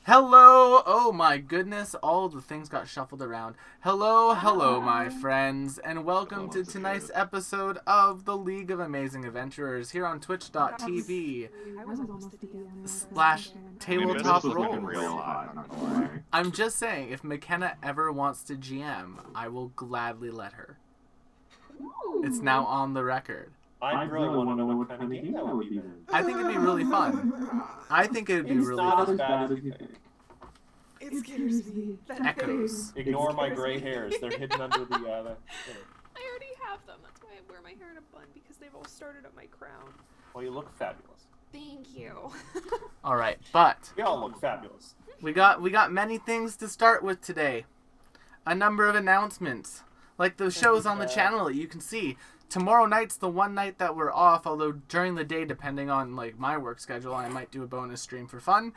Hello! Oh my goodness, all the things got shuffled around. Hello, my friends, and welcome to tonight's episode of the League of Amazing Adventurers here on twitch.tv slash tabletop rolls. I'm just saying, if McKenna ever wants to GM, I will gladly let her. It's now on the record. I really want to know what kind of game that would be. I think it'd be really fun. I think it'd be really not fun. as bad as you think. It scares me. Echoes. Ignore my gray hairs. They're hidden under the. I already have them. That's why I wear my hair in a bun, because they've all started at my crown. Well, you look fabulous. Thank you. All right, but We all look fabulous. we got many things to start with today. A number of announcements, like the shows on the channel that you can see. Tomorrow night's the one night that we're off, although during the day, depending on like my work schedule, I might do a bonus stream for fun.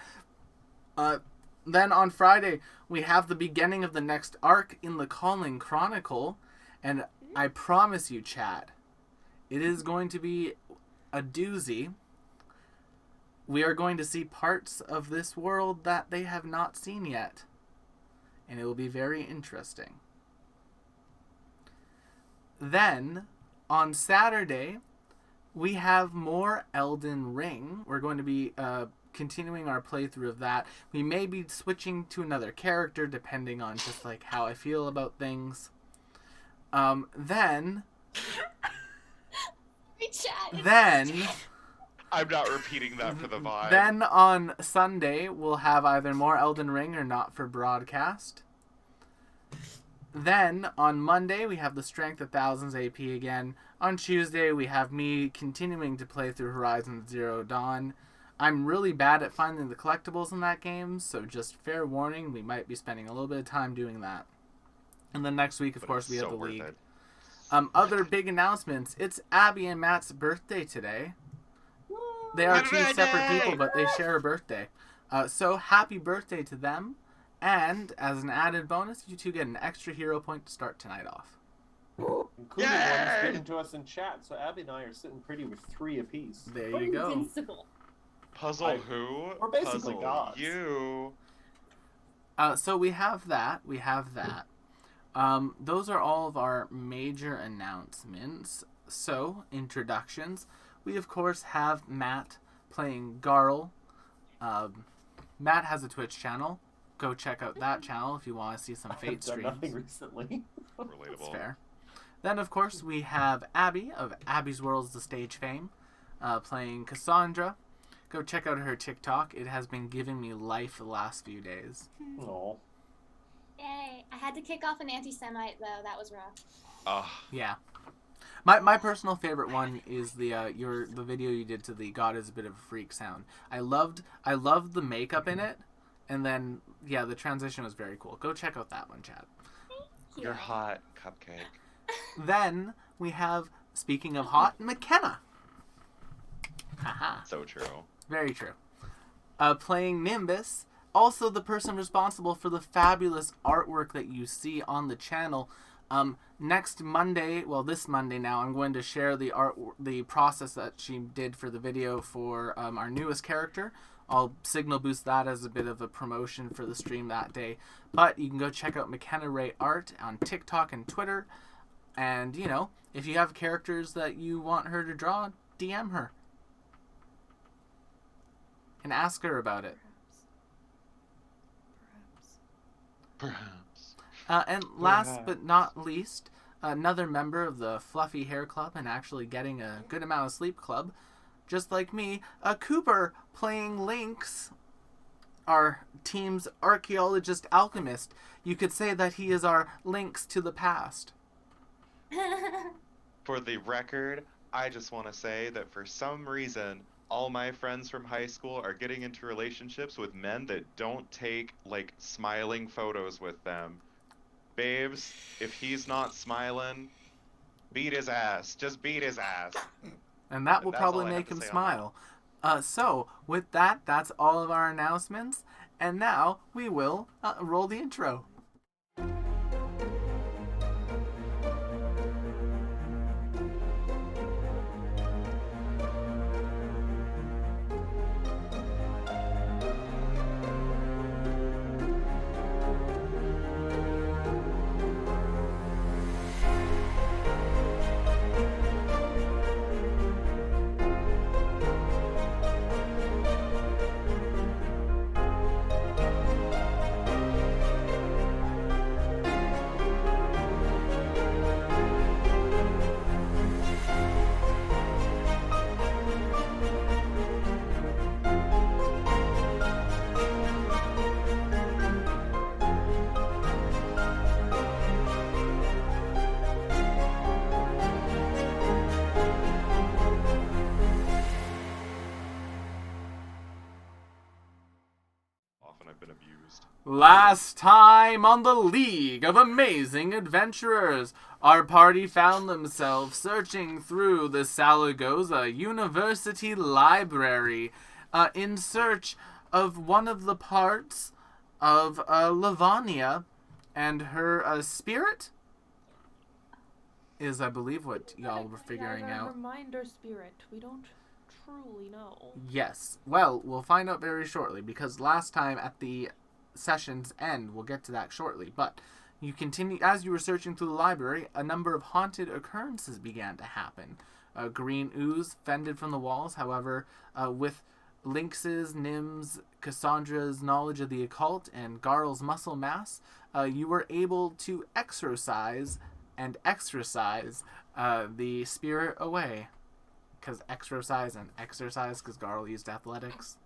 Then on Friday, we have the beginning of the next arc in the Calling Chronicle, and I promise you, chat, it is going to be a doozy. We are going to see parts of this world that they have not seen yet, and it will be very interesting. Then, on Saturday, we have more Elden Ring. We're going to be continuing our playthrough of that. We may be switching to another character depending on just like how I feel about things. Then I'm not repeating that for the vibe. Then on Sunday, we'll have either more Elden Ring or not for broadcast. Then, on Monday, we have the Strength of Thousands AP again. On Tuesday, we have me continuing to play through Horizon Zero Dawn. I'm really bad at finding the collectibles in that game, so just fair warning, we might be spending a little bit of time doing that. And then next week, of course, we have the League. Other big announcements. It's Abby and Matt's birthday today. They are two separate people, but they share a birthday. So happy birthday to them. And as an added bonus, you two get an extra hero point to start tonight off. Including ones given to us in chat. So Abby and I are sitting pretty with 3 apiece. There you go. Puzzle who? We're basically Puzzle gods. you. So we have that. Those are all of our major announcements. So, introductions. We, of course, have Matt playing Garl. Matt has a Twitch channel. Go check out that channel if you want to see some Fate streams. Nothing recently. Relatable. That's fair. Then, of course, we have Abby of Abby's World's the Stage fame, playing Cassandra. Go check out her TikTok. It has been giving me life the last few days. No. Yay. I had to kick off an anti-Semite, though. That was rough. Yeah. My personal favorite one is the video you did to the God is a bit of a freak sound. I loved the makeup in it, and then the transition was very cool. Go check out that one, Chad. You're hot, Cupcake. Then we have, speaking of hot, McKenna. Haha. So true. Very true. Playing Nimbus, also the person responsible for the fabulous artwork that you see on the channel. Next Monday, this Monday now, I'm going to share the process that she did for the video for our newest character. I'll signal boost that as a bit of a promotion for the stream that day. But you can go check out McKenna Ray Art on TikTok and Twitter. And, if you have characters that you want her to draw, DM her. And ask her about it. Perhaps. And last but not least, another member of the Fluffy Hair Club and actually getting a good amount of sleep club, just like me, Cooper playing Lynx, our team's archaeologist alchemist. You could say that he is our Lynx to the past. For the record, I just want to say that for some reason, all my friends from high school are getting into relationships with men that don't take, smiling photos with them. Babes, if he's not smiling, beat his ass. Just beat his ass. And that will probably make him smile. So, with that, that's all of our announcements. And now, we will roll the intro. confused. Last time on the League of Amazing Adventurers, our party found themselves searching through the Salagoza University Library in search of one of the parts of Lavania and her spirit is, I believe, what y'all were figuring out. Reminder spirit. We don't truly know. Yes. Well, we'll find out very shortly, because last time at the session's end, we'll get to that shortly, but you continue, as you were searching through the library, a number of haunted occurrences began to happen. Green ooze fended from the walls, however, with Lynx's, Nim's, Cassandra's knowledge of the occult, and Garl's muscle mass, you were able to exorcise the spirit away. Because exercise, because Garl used athletics.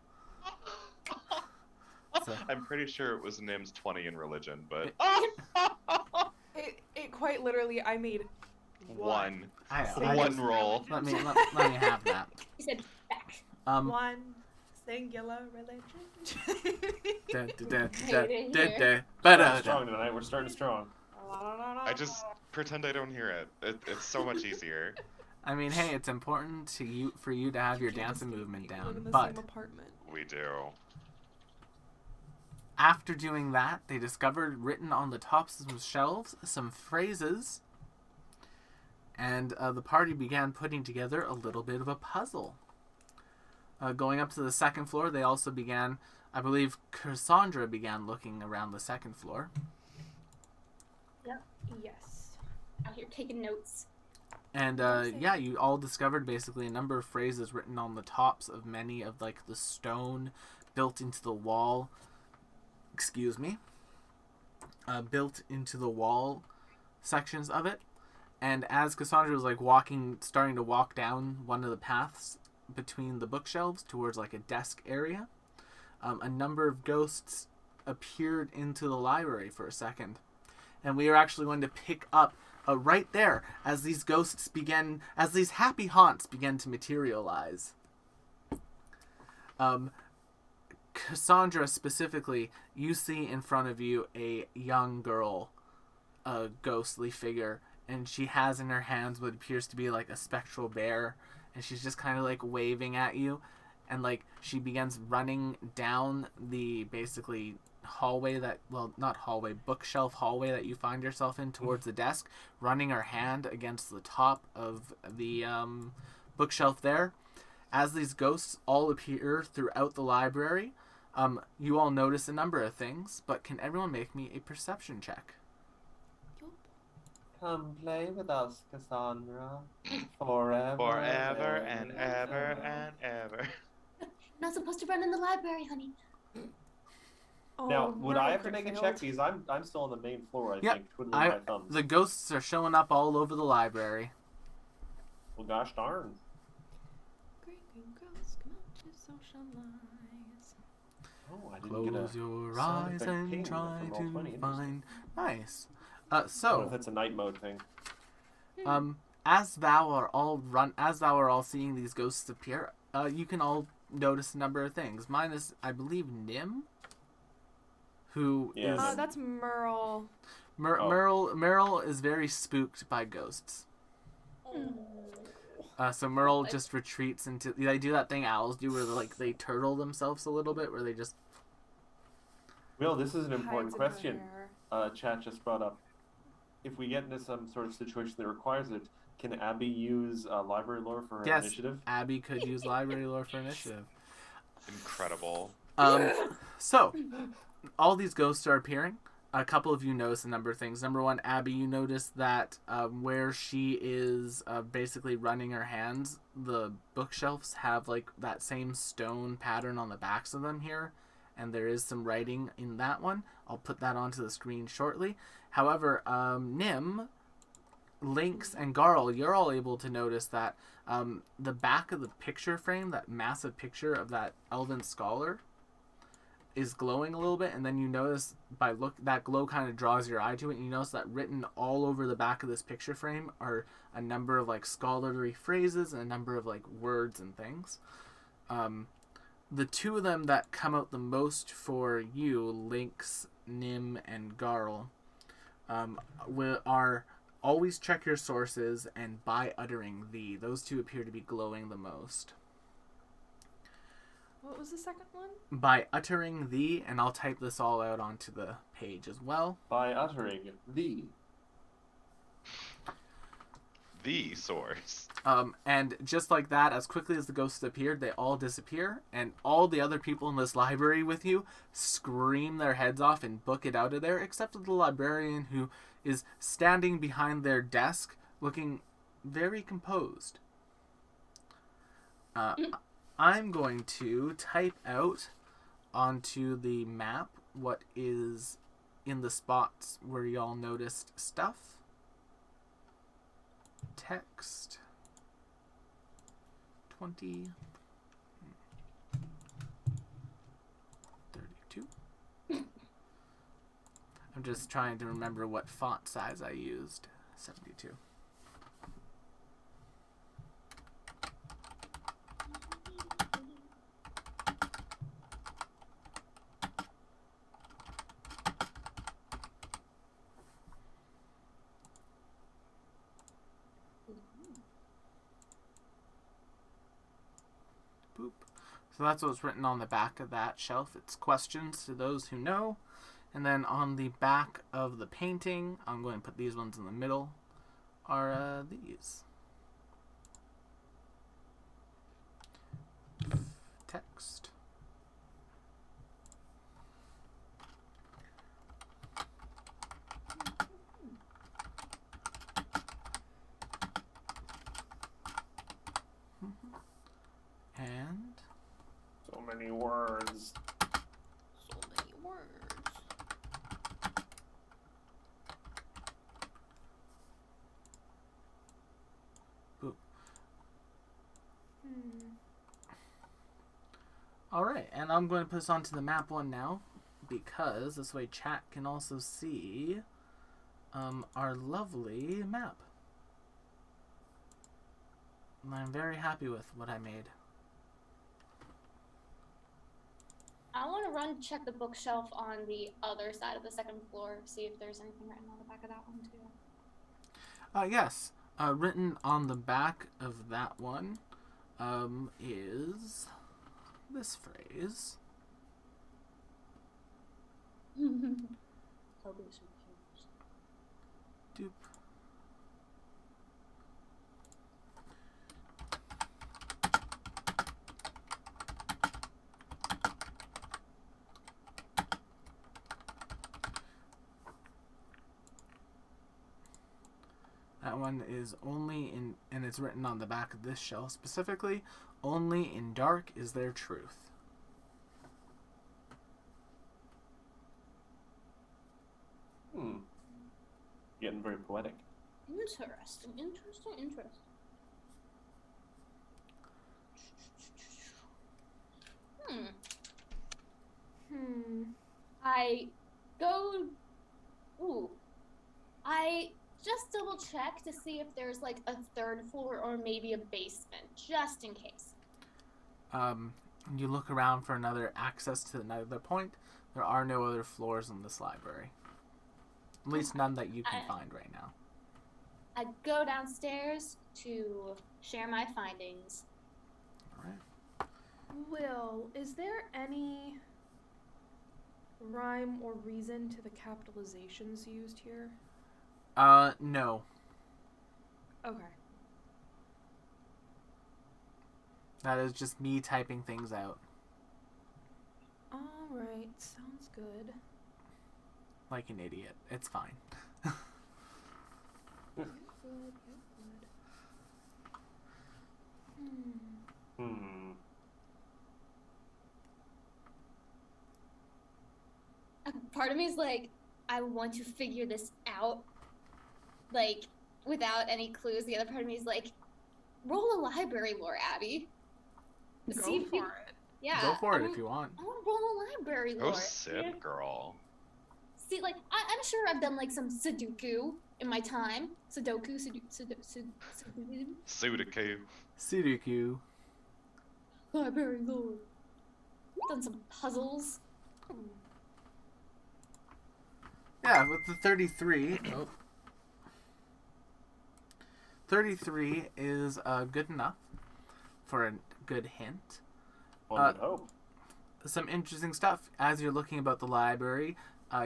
So. I'm pretty sure it was Nim's 20 in religion, but It quite literally, I made one I roll. let me have that. He said back. one singular religion. Strong tonight. We're starting strong. I just pretend I don't hear it. It's so much easier. I mean, hey, it's important for you to have your dancing movement We live down, in the but same apartment. We do. after doing that, they discovered written on the tops of some shelves some phrases, and the party began putting together a little bit of a puzzle. Going up to the second floor, they also began, I believe Cassandra began looking around the second floor. Yep. Yes. Out here taking notes. And yeah, you all discovered basically a number of phrases written on the tops of many of like the stone built into the wall. Excuse me. Built into the wall sections of it. And as Cassandra was like starting to walk down one of the paths between the bookshelves towards like a desk area, a number of ghosts appeared into the library for a second. And we are actually going to pick up right there as these ghosts as these happy haunts began to materialize. Cassandra specifically, you see in front of you a young girl, a ghostly figure, and she has in her hands what appears to be like a spectral bear, and she's just kind of like waving at you, and like she begins running down the basically hallway bookshelf hallway that you find yourself in towards the desk, running her hand against the top of the bookshelf there. As these ghosts all appear throughout the library, you all notice a number of things, but can everyone make me a perception check? Come play with us, Cassandra. Forever. Forever and ever and ever. Not supposed to run in the library, honey. Now, Oh, would Merle I have to crit make a failed. check? Because I'm still on the main floor, I Yep, think, twiddling my thumbs. The ghosts are showing up all over the library. Well, gosh darn. Green girls come out to socialize. Oh, I didn't get Close a your sound eyes effect and ping try from to Roll20. find. Nice. I don't know if So, that's a night mode thing. as thou are all seeing these ghosts appear, you can all notice a number of things. Minus, I believe, Nim, who Yeah, is Nim. That's Merle. Merle is very spooked by ghosts. So Merle just retreats into. They do that thing owls do, where they turtle themselves a little bit, where they just. Will, this is an important Hides in her question. hair. Chat just brought up. If we get into some sort of situation that requires it, can Abby use library lore for her Yes, initiative? Abby could use library lore for initiative. Incredible. So, all these ghosts are appearing. A couple of you notice a number of things. Number one, Abby, you notice that where she is basically running her hands, the bookshelves have like that same stone pattern on the backs of them here, and there is some writing in that one. I'll put that onto the screen shortly. However, Nim, Lynx, and Garl, you're all able to notice that the back of the picture frame, that massive picture of that elven scholar, is glowing a little bit, and then you notice that glow kind of draws your eye to it, and you notice that written all over the back of this picture frame are a number of like scholarly phrases and a number of like words and things. the two of them that come out the most for you, Lynx, Nim, and Garl, are always check your sources and by uttering thee. Those two appear to be glowing the most. What was the second one? By uttering thee, and I'll type this all out onto the page as well. By uttering The source. And just like that, as quickly as the ghosts appeared, they all disappear, and all the other people in this library with you scream their heads off and book it out of there, except for the librarian, who is standing behind their desk looking very composed. I'm going to type out onto the map what is in the spots where y'all noticed stuff. Text 20 32. I'm just trying to remember what font size I used. 72. Boop. So that's what's written on the back of that shelf. It's questions to those who know. And then on the back of the painting, I'm going to put these ones in the middle, are these. Text. And So many words. So many words. boop. Hmm. Alright, and I'm going to put this onto the map one now, because this way chat can also see our lovely map. And I'm very happy with what I made. I want to run check the bookshelf on the other side of the second floor, see if there's anything written on the back of that one too. Yes, written on the back of that one is this phrase. Doop. That one is only in, and it's written on the back of this shelf specifically, only in dark is there truth. Getting very poetic. Interesting. I go. Ooh. I just double check to see if there's like a third floor or maybe a basement, just in case. You look around for another access to another point. There are no other floors in this library. At least none that you can find right now. I go downstairs to share my findings. Alright. Will, is there any rhyme or reason to the capitalizations used here? No. Okay. That is just me typing things out. Alright, sounds good. Like an idiot. It's fine. Good. Part of me is like, I want to figure this out, like, without any clues. The other part of me is like, roll a library lore, Abby. Go See if for you- it. Yeah. Go for it if you want. I want to roll a library Go lore. sip, girl. See, like, I'm sure I've done, like, some Sudoku in my time. Sudoku. Sudoku. Sudoku. Library lore. done some puzzles. Yeah, with the 33. Oh. 33 is good enough for a good hint. One would hope. Some interesting stuff. As you're looking about the library,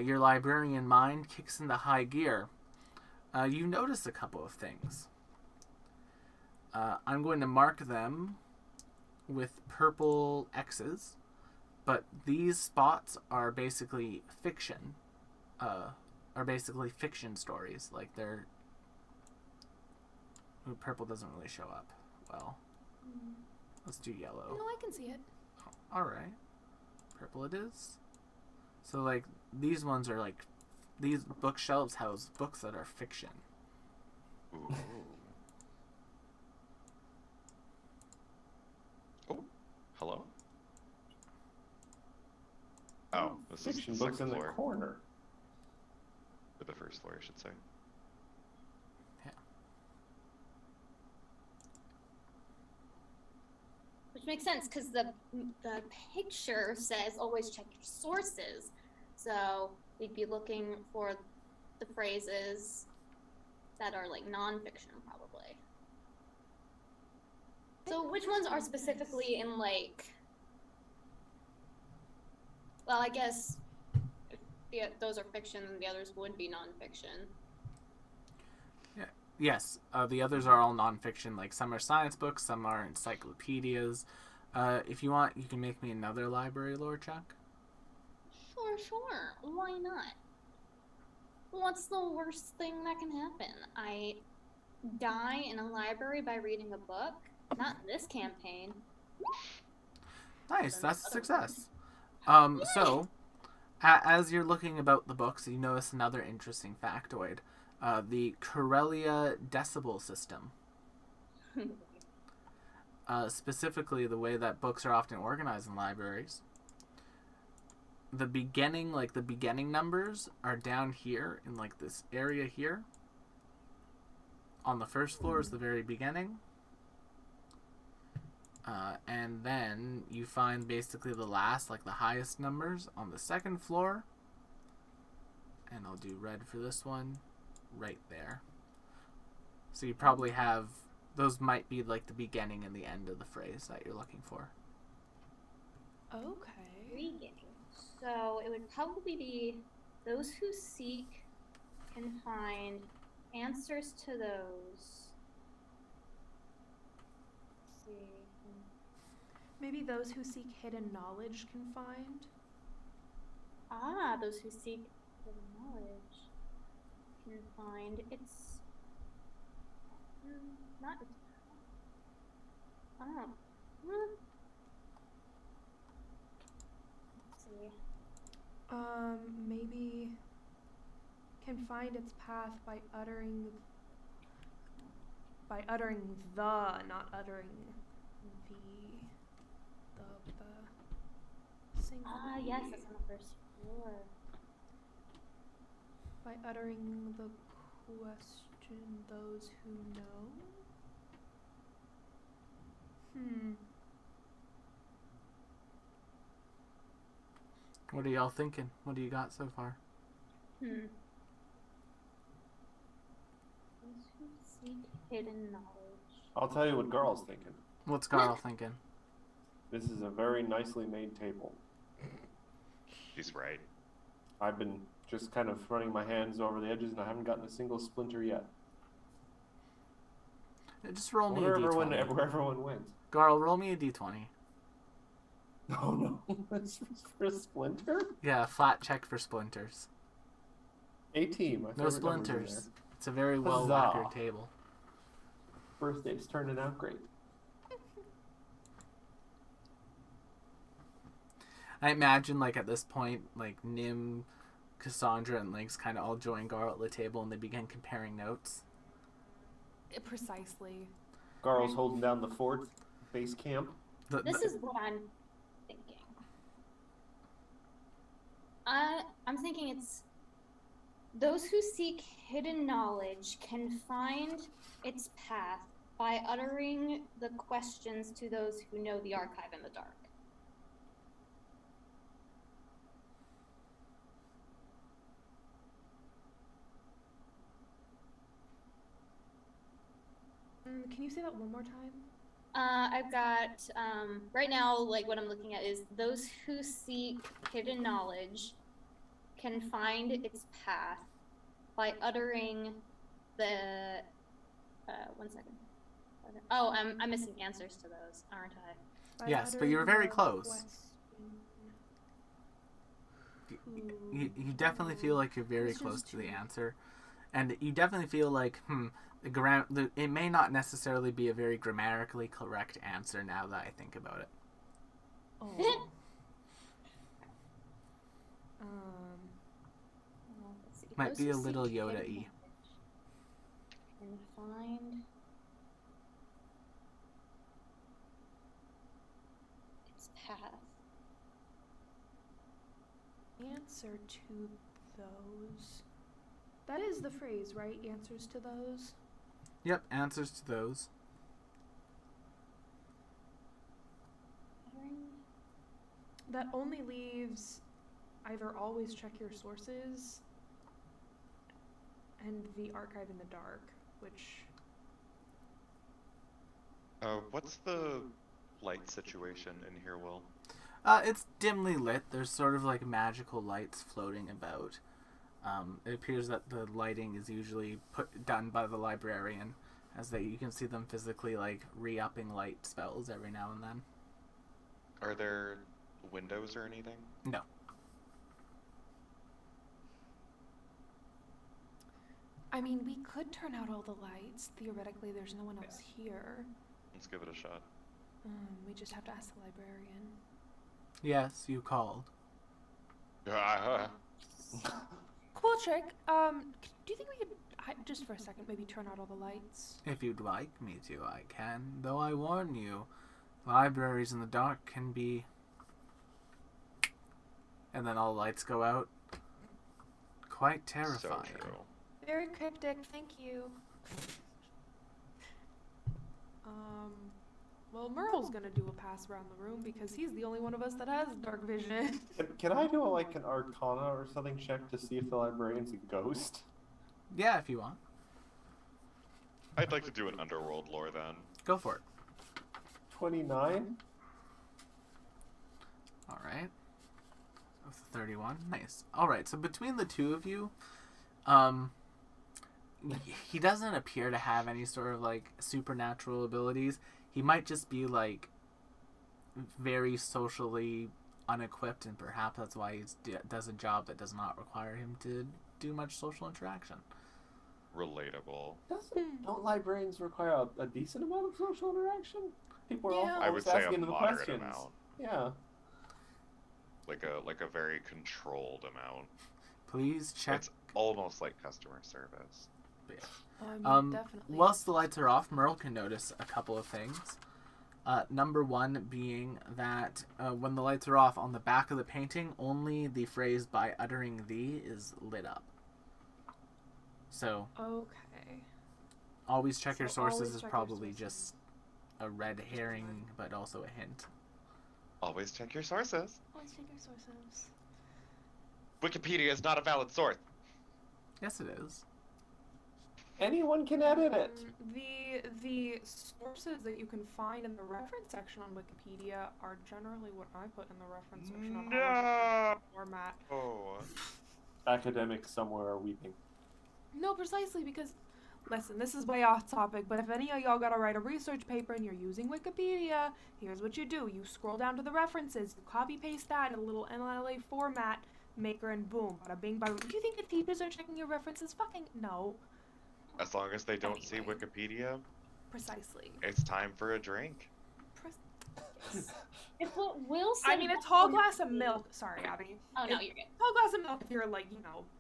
your librarian mind kicks into high gear. You notice a couple of things. I'm going to mark them with purple X's, but these spots are basically fiction. Are basically fiction stories. Like they're. Ooh, purple doesn't really show up well. Let's do yellow. No, I can see it. All right, purple it is. So like these ones are like these bookshelves house books that are fiction. Ooh. Oh, hello. Oh, this is Fiction the books second in the floor. corner. Or the first floor, I should say. Which makes sense because the picture says always check your sources. So we'd be looking for the phrases that are like nonfiction, probably. So which ones are specifically in like? Well, I guess if those are fiction, and the others would be nonfiction. Yes, the others are all nonfiction. Like some are science books, some are encyclopedias. If you want, you can make me another library lore check. Sure. Why not? What's the worst thing that can happen? I die in a library by reading a book. Not in this campaign. Nice, that's a success. So, as you're looking about the books, you notice another interesting factoid. The Corellia decibel system. Specifically, the way that books are often organized in libraries. The beginning numbers are down here in like this area here. On the first floor is the very beginning. And then you find basically the last, like the highest numbers on the second floor. And I'll do red for this one. Right there. So you probably have those might be like the beginning and the end of the phrase that you're looking for. Okay. Beginning. So it would probably be those who seek can find answers to those. Let's see. Maybe those who seek hidden knowledge can find. Those who seek hidden knowledge can find its not its let's see. Maybe can find its path by uttering the, not uttering the single Yes, E. that's on the first floor. By uttering the question, those who know. What are y'all thinking? What do you got so far? Those who seek hidden knowledge. I'll tell you what Garl's thinking. What's Carl thinking? This is a very nicely made table. He's right. I've been just kind of running my hands over the edges, and I haven't gotten a single splinter yet. Just roll me a Where d20. everyone went. Garl, roll me a d20. Oh no, it's for a splinter? Yeah, flat check for splinters. 18. My No favorite number's in splinters. there. It's a very well Huzzah. lacquered table. First day's turning out great. I imagine, like, at this point, like, Nim, Cassandra, and Lynx kind of all join Garl at the table and they begin comparing notes. Precisely. Garl's holding down the fort, base camp. This is what I'm thinking. I'm thinking it's those who seek hidden knowledge can find its path by uttering the questions to those who know the archive in the dark. Can you say that one more time? I've got right now, like what I'm looking at is those who seek hidden knowledge can find its path by uttering the. One second. Oh, I'm missing answers to those, aren't I? By Yes, but uttering you were very the close. question You definitely feel like you're very It's close just to the two. answer, and you definitely feel like it may not necessarily be a very grammatically correct answer now that I think about it. Oh. Well, let's see. Might Those be who a little seek hidden Yoda-y. knowledge can find its path. Answer to those. That is the phrase, right? Answers to those. Yep, answers to those. Uttering That only leaves either always check your sources and the archive in the dark, which What's the light situation in here, Will? It's dimly lit. There's sort of like magical lights floating about. It appears that the lighting is usually done by the librarian, as you can see them physically like re-upping light spells every now and then. Are there windows or anything? No. I mean, we could turn out all the lights. Theoretically, there's no one else here. Let's give it a shot. We just have to ask the librarian. Yes, you called. Cool trick. Do you think we could, just for a second, maybe turn out all the lights? If you'd like me to, I can. Though I warn you, libraries in the dark can be... And then all the lights go out. Quite terrifying. So true. Very cryptic, thank you. Well, Merle's gonna do a pass around the room because he's the only one of us that has dark vision. Can I do an Arcana or something check to see if the librarian's a ghost? Yeah, if you want. I'd like to do an underworld lore then. Go for it. 29? Alright. 31. Nice. Alright, so between the two of you, he doesn't appear to have any sort of like supernatural abilities. He might just be like very socially unequipped, and perhaps that's why he does a job that does not require him to do much social interaction. Relatable. Don't librarians require a decent amount of social interaction? People are Yeah. I would always say a asking the moderate questions. amount. Yeah. Like a very controlled amount. Please check. It's almost like customer service. Definitely. Whilst the lights are off, Merle can notice a couple of things. Number one being that when the lights are off, on the back of the painting, only the phrase "by uttering thee" is lit up. So Okay. always check your So always sources is check your probably sources. just a red herring, but also a hint. Always check your sources. Always check your sources. Wikipedia is not a valid source. Yes, it is. Anyone can edit it. The sources that you can find in the reference section on Wikipedia are generally what I put in the reference section on our format. Oh. Academics somewhere are weeping. No, precisely because, listen, this is way off topic, but if any of y'all gotta write a research paper and you're using Wikipedia, here's what you do. You scroll down to the references, you copy paste that in a little MLA format maker, and boom, bada bing, bada. Do you think the teachers are checking your references? Fucking no. As long as they don't see Anyway. Wikipedia, Precisely. it's time for a drink. If what Will said. I mean, a tall glass of milk. Sorry, Abby. Oh no, If- you're good. Tall glass of milk if you're like,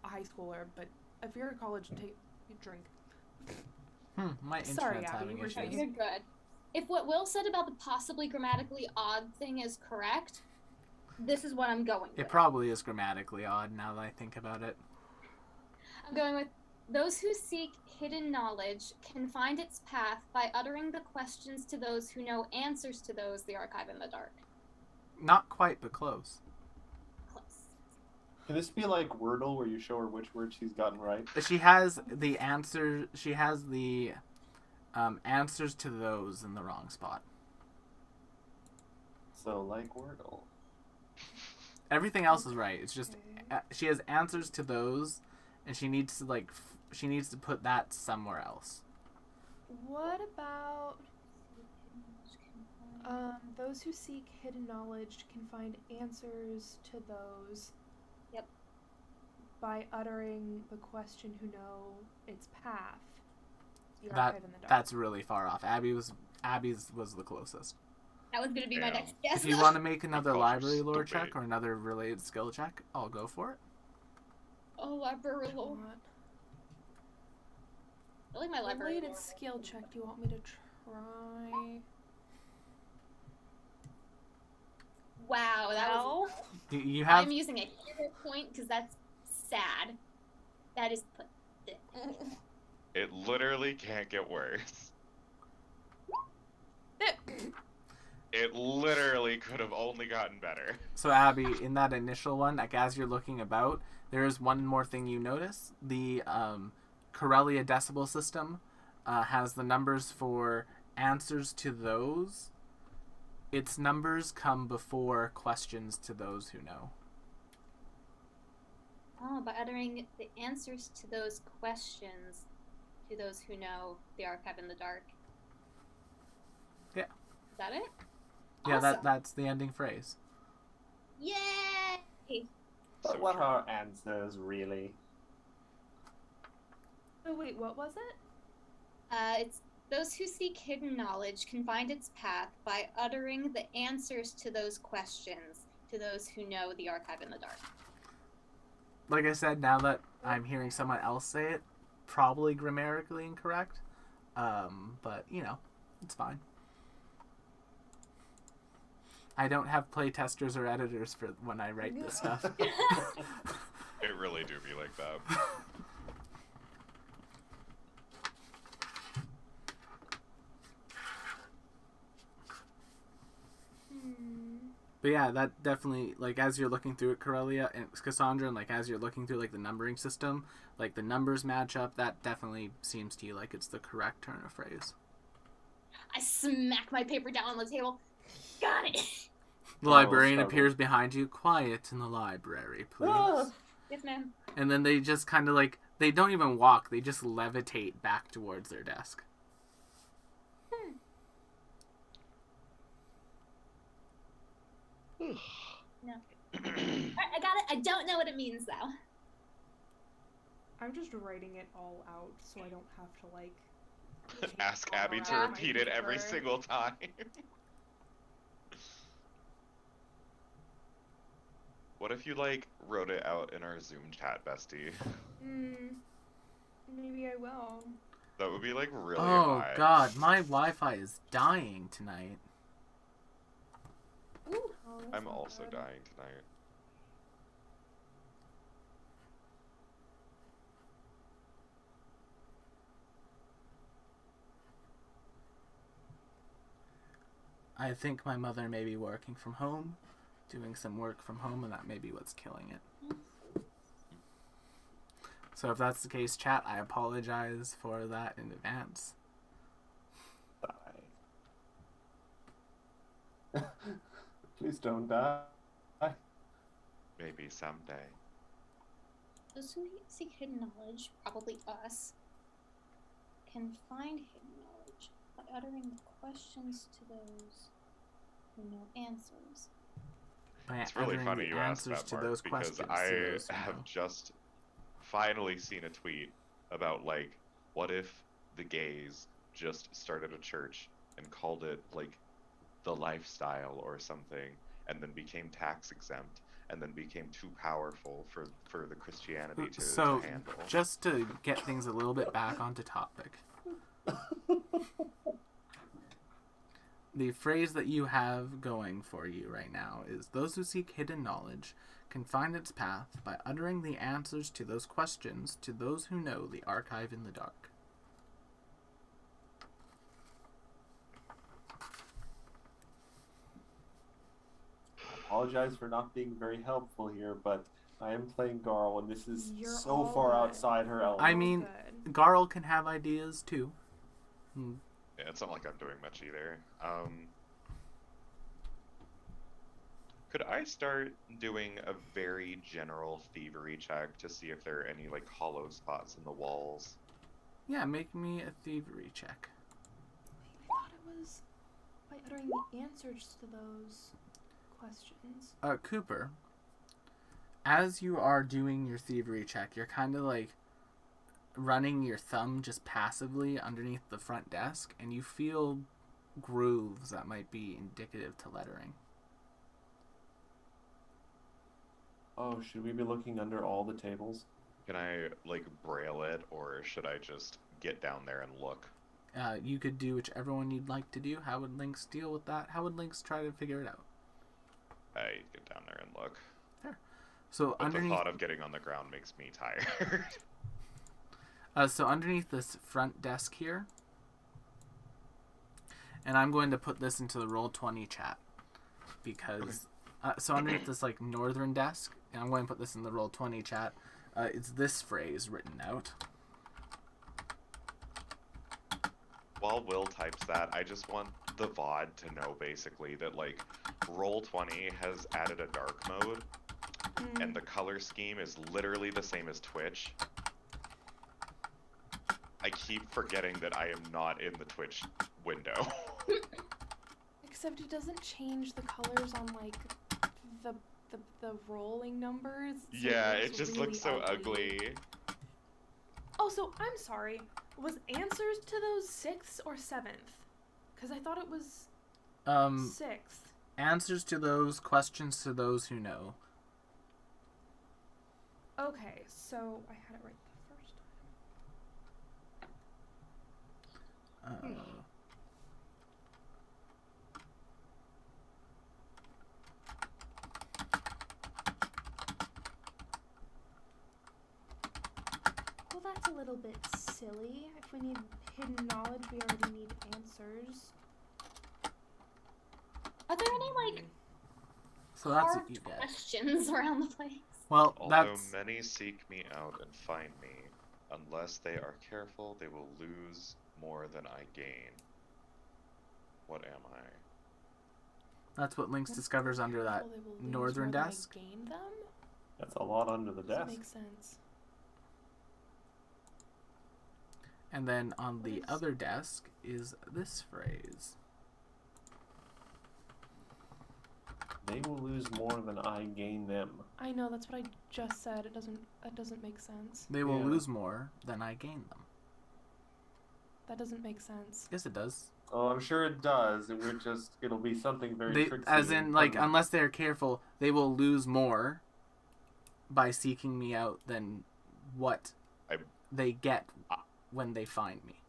a high schooler, but if you're in college, you drink. My internet's Sorry, Abby, having you were issues. saying- You're good. If what Will said about the possibly grammatically odd thing is correct, this is what I'm going with. It probably is grammatically odd now that I think about it. I'm going with those who seek hidden knowledge can find its path by uttering the questions to those who know answers to those the archive in the dark. Not quite, but close. Close. Can this be like Wordle, where you show her which word she's gotten right? She has the answer. She has the answers to those in the wrong spot. So like Wordle. Everything else is right. It's just Okay. she has answers to those, and she needs to she needs to put that somewhere else. What about those who seek hidden knowledge can find answers to those. Yep. By uttering the question who know its path. The That archive in the dark. that's really far off. Abby's was the closest. That was gonna be my Yeah. next guess. If you want to make another Culture library lore stupid. check or another related skill check, I'll go for it. Oh, library lore. What? I feel like my library Related lore. skill check. Do you want me to try? Wow, that was. You have I'm using a hero point because that's sad. That is pathetic. It literally can't get worse. It literally could have only gotten better. So Abby, in that initial one, like as you're looking about, there is one more thing you notice. The Corellia Decibel System has the numbers for answers to those. Its numbers come before questions to those who know. Oh, by uttering the answers to those questions to those who know the archive in the dark. Yeah. Is that it? Yeah, Awesome. that's the ending phrase. Yay! But So what true. are answers really? Oh wait, what was it? It's those who seek hidden knowledge can find its path by uttering the answers to those questions to those who know the archive in the dark. Like I said, now that I'm hearing someone else say it, probably grammatically incorrect. But, you know, it's fine. I don't have playtesters or editors for when I write this stuff. It really do be like that. But yeah, that definitely, like, as you're looking through it, Corellia and Cassandra, and, like, as you're looking through, like, the numbering system, like, the numbers match up, that definitely seems to you like it's the correct turn of phrase. I smack my paper down on the table. Got it! The Oh, librarian struggle. appears behind you. Quiet in the library, please. Ah. Yes, ma'am. And then they just kind of, like, they don't even walk, they just levitate back towards their desk. No. I got it. I don't know what it means, though. I'm just writing it all out so I don't have to like Ask all Abby to around my repeat it every paper. single time. What if you, like, wrote it out in our Zoom chat, bestie? Maybe I will. That would be, like, really Oh high. god, my Wi-Fi is dying tonight. Ooh. Oh, that's I'm not also good. dying tonight. I think my mother may be working from home, doing some work from home, and that may be what's killing it. So if that's the case, chat, I apologize for that in advance. Die. Please don't die. Maybe someday. Those who seek hidden knowledge, probably us, can find hidden knowledge by uttering the questions to those who know answers. By It's really uttering funny the you asked answers that, to Mark, those because questions I to those who have know. just finally seen a tweet about, like, what if the gays just started a church and called it, like, the lifestyle or something, and then became tax exempt, and then became too powerful for the Christianity to So, handle. just to get things a little bit back onto topic. The phrase that you have going for you right now is, those who seek hidden knowledge can find its path by uttering the answers to those questions to those who know the archive in the dark. I apologize for not being very helpful here, but I am playing Garl, and this is You're so all far good. outside her element. I mean, Good. Garl can have ideas too. Yeah, it's not like I'm doing much either. Could I start doing a very general thievery check to see if there are any like hollow spots in the walls? Yeah, make me a thievery check. I thought it was by uttering the answers to those questions. Cooper, as you are doing your thievery check, you're kind of like running your thumb just passively underneath the front desk, and you feel grooves that might be indicative to lettering. Oh, should we be looking under all the tables? Can I like braille it, or should I just get down there and look? You could do whichever one you'd like to do. How would Lynx deal with that? How would Lynx try to figure it out? I get down there and look. So But underneath, the thought of getting on the ground makes me tired. so underneath this front desk here, and I'm going to put this into the Roll20 chat because so underneath this like northern desk, and I'm going to put this in the Roll20 chat. It's this phrase written out. While Will types that, I just want the VOD to know basically that like Roll20 has added a dark mode, and the color scheme is literally the same as Twitch. I keep forgetting that I am not in the Twitch window. Except it doesn't change the colors on like the rolling numbers. So Yeah, it it just really looks so ugly. Oh, so I'm sorry. Was answers to those 6th or 7th? Because I thought it was 6th. Answers to those, questions to those who know. Okay, so I had it right the first time. Well, that's a little bit silly. If we need hidden knowledge, we already need answers. Are there any like So that's hard what you get. questions around the place? Well, Although that's many seek me out and find me, unless they are careful, they will lose more than I gain. What am I? that's what Lynx discovers under that Careful, they will lose northern more than I desk. gain them? That's a lot under the Does that desk. make sense? And then on the is- other desk is this phrase. They will lose more than I gain them. I know, that's what I just said. That doesn't make sense. They will Yeah. lose more than I gain them. That doesn't make sense. Yes, it does. Oh, I'm sure it does. It'll be something very They, tricksy. as in, and like, funny. unless they're careful, they will lose more by seeking me out than what I- they get when they find me,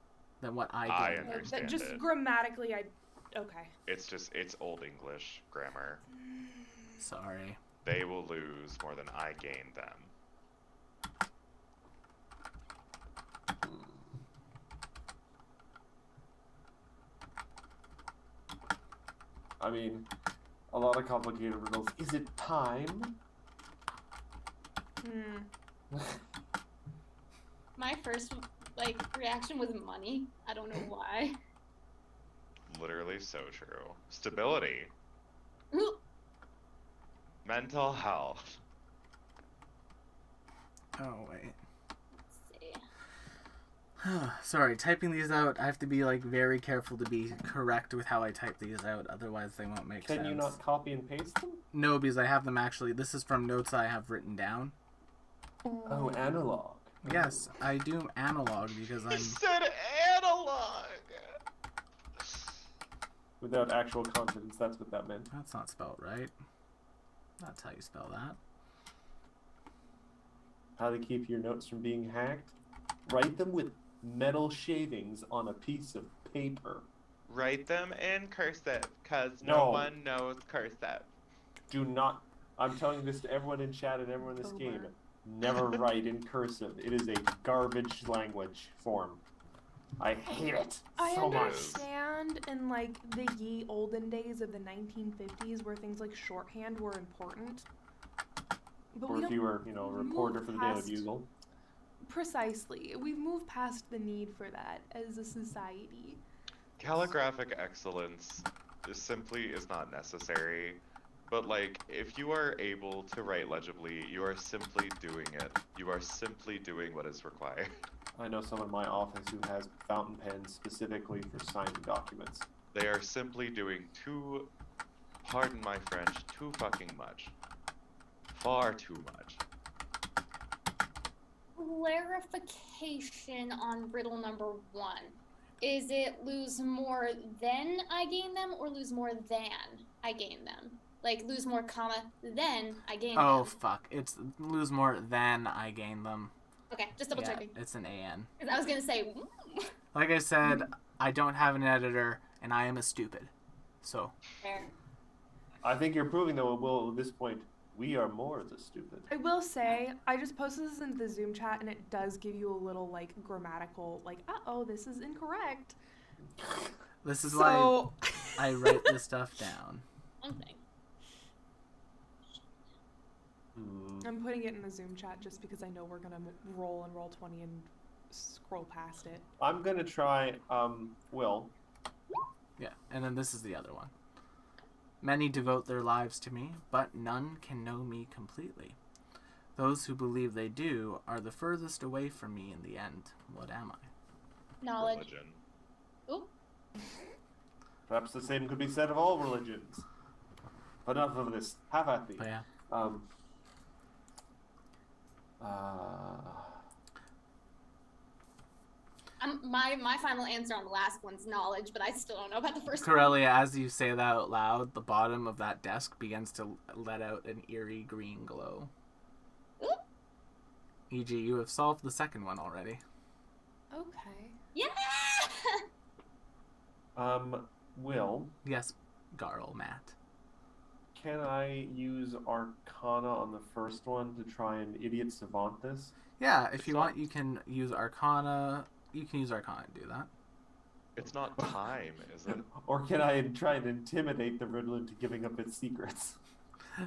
than what I I gain. understand. Just it. grammatically, okay. It's Old English grammar. Sorry. They will lose more than I gain them. I mean, a lot of complicated riddles. Is it time? My first reaction was money. I don't know why. Literally so true. Stability. Mental health. Oh, wait. Let's see. Sorry, typing these out, I have to be, like, very careful to be correct with how I type these out, otherwise they won't make sense. Can you not copy and paste them? No, because I have them actually. This is from notes I have written down. Oh, analog. Yes, I do analog because He I'm... said analog. Without actual confidence, that's what that meant. That's not spelled right. That's how you spell that. How to keep your notes from being hacked? Write them with metal shavings on a piece of paper. Write them in cursive, cause No. no one knows cursive. Do not. I'm telling this to everyone in chat and everyone in this game. Boomer. Never write in cursive. It is a garbage language form. I hate it I so much. understand in like the ye olden days of the 1950s where things like shorthand were important. But Or we if don't you were, a reporter for the Daily past- Bugle. precisely. We've moved past the need for that as a society. calligraphic excellence simply is not necessary. But like, if you are able to write legibly, you are simply doing it. You are simply doing what is required. I know someone in my office who has fountain pens specifically for signing documents. They are simply doing too, pardon my French, too fucking much. Far too much. Clarification on riddle number 1. Is it lose more than I gain them, or lose more than I gain them? Like, lose more, comma, then I gain Oh, them. fuck. It's lose more than I gain them. Okay, just double Yeah, checking. it's an AN. 'Cause I was gonna say, Like I said, I don't have an editor, and I am a stupid. So, fair. I think you're proving, though, Will, at this point, we are more the stupid. I will say, I just posted this into the Zoom chat, and it does give you a little, like, grammatical, like, uh-oh, this is incorrect. this is So, why I write this stuff down. One thing. I'm putting it in the Zoom chat just because I know we're going to roll and roll 20 and scroll past it. I'm gonna try, Will. Yeah, and then this is the other one. Many devote their lives to me, but none can know me completely. Those who believe they do are the furthest away from me in the end. What am I? Knowledge. Religion. Ooh. Perhaps the same could be said of all religions. Enough of this. Have at thee. But yeah. My final answer on the last one's knowledge, but I still don't know about the first Corellia, as you say that out loud, the bottom of that desk begins to let out an eerie green glow. Ooh. E.g., you have solved the second one already. Okay. Yeah! Will, Yes, Garl, Matt. can I use Arcana on the first one to try and idiot savant this? Yeah, if you want, you can use Arcana. You can use Arcana to do that. It's not time, is it? Or can I try and intimidate the riddle into giving up its secrets?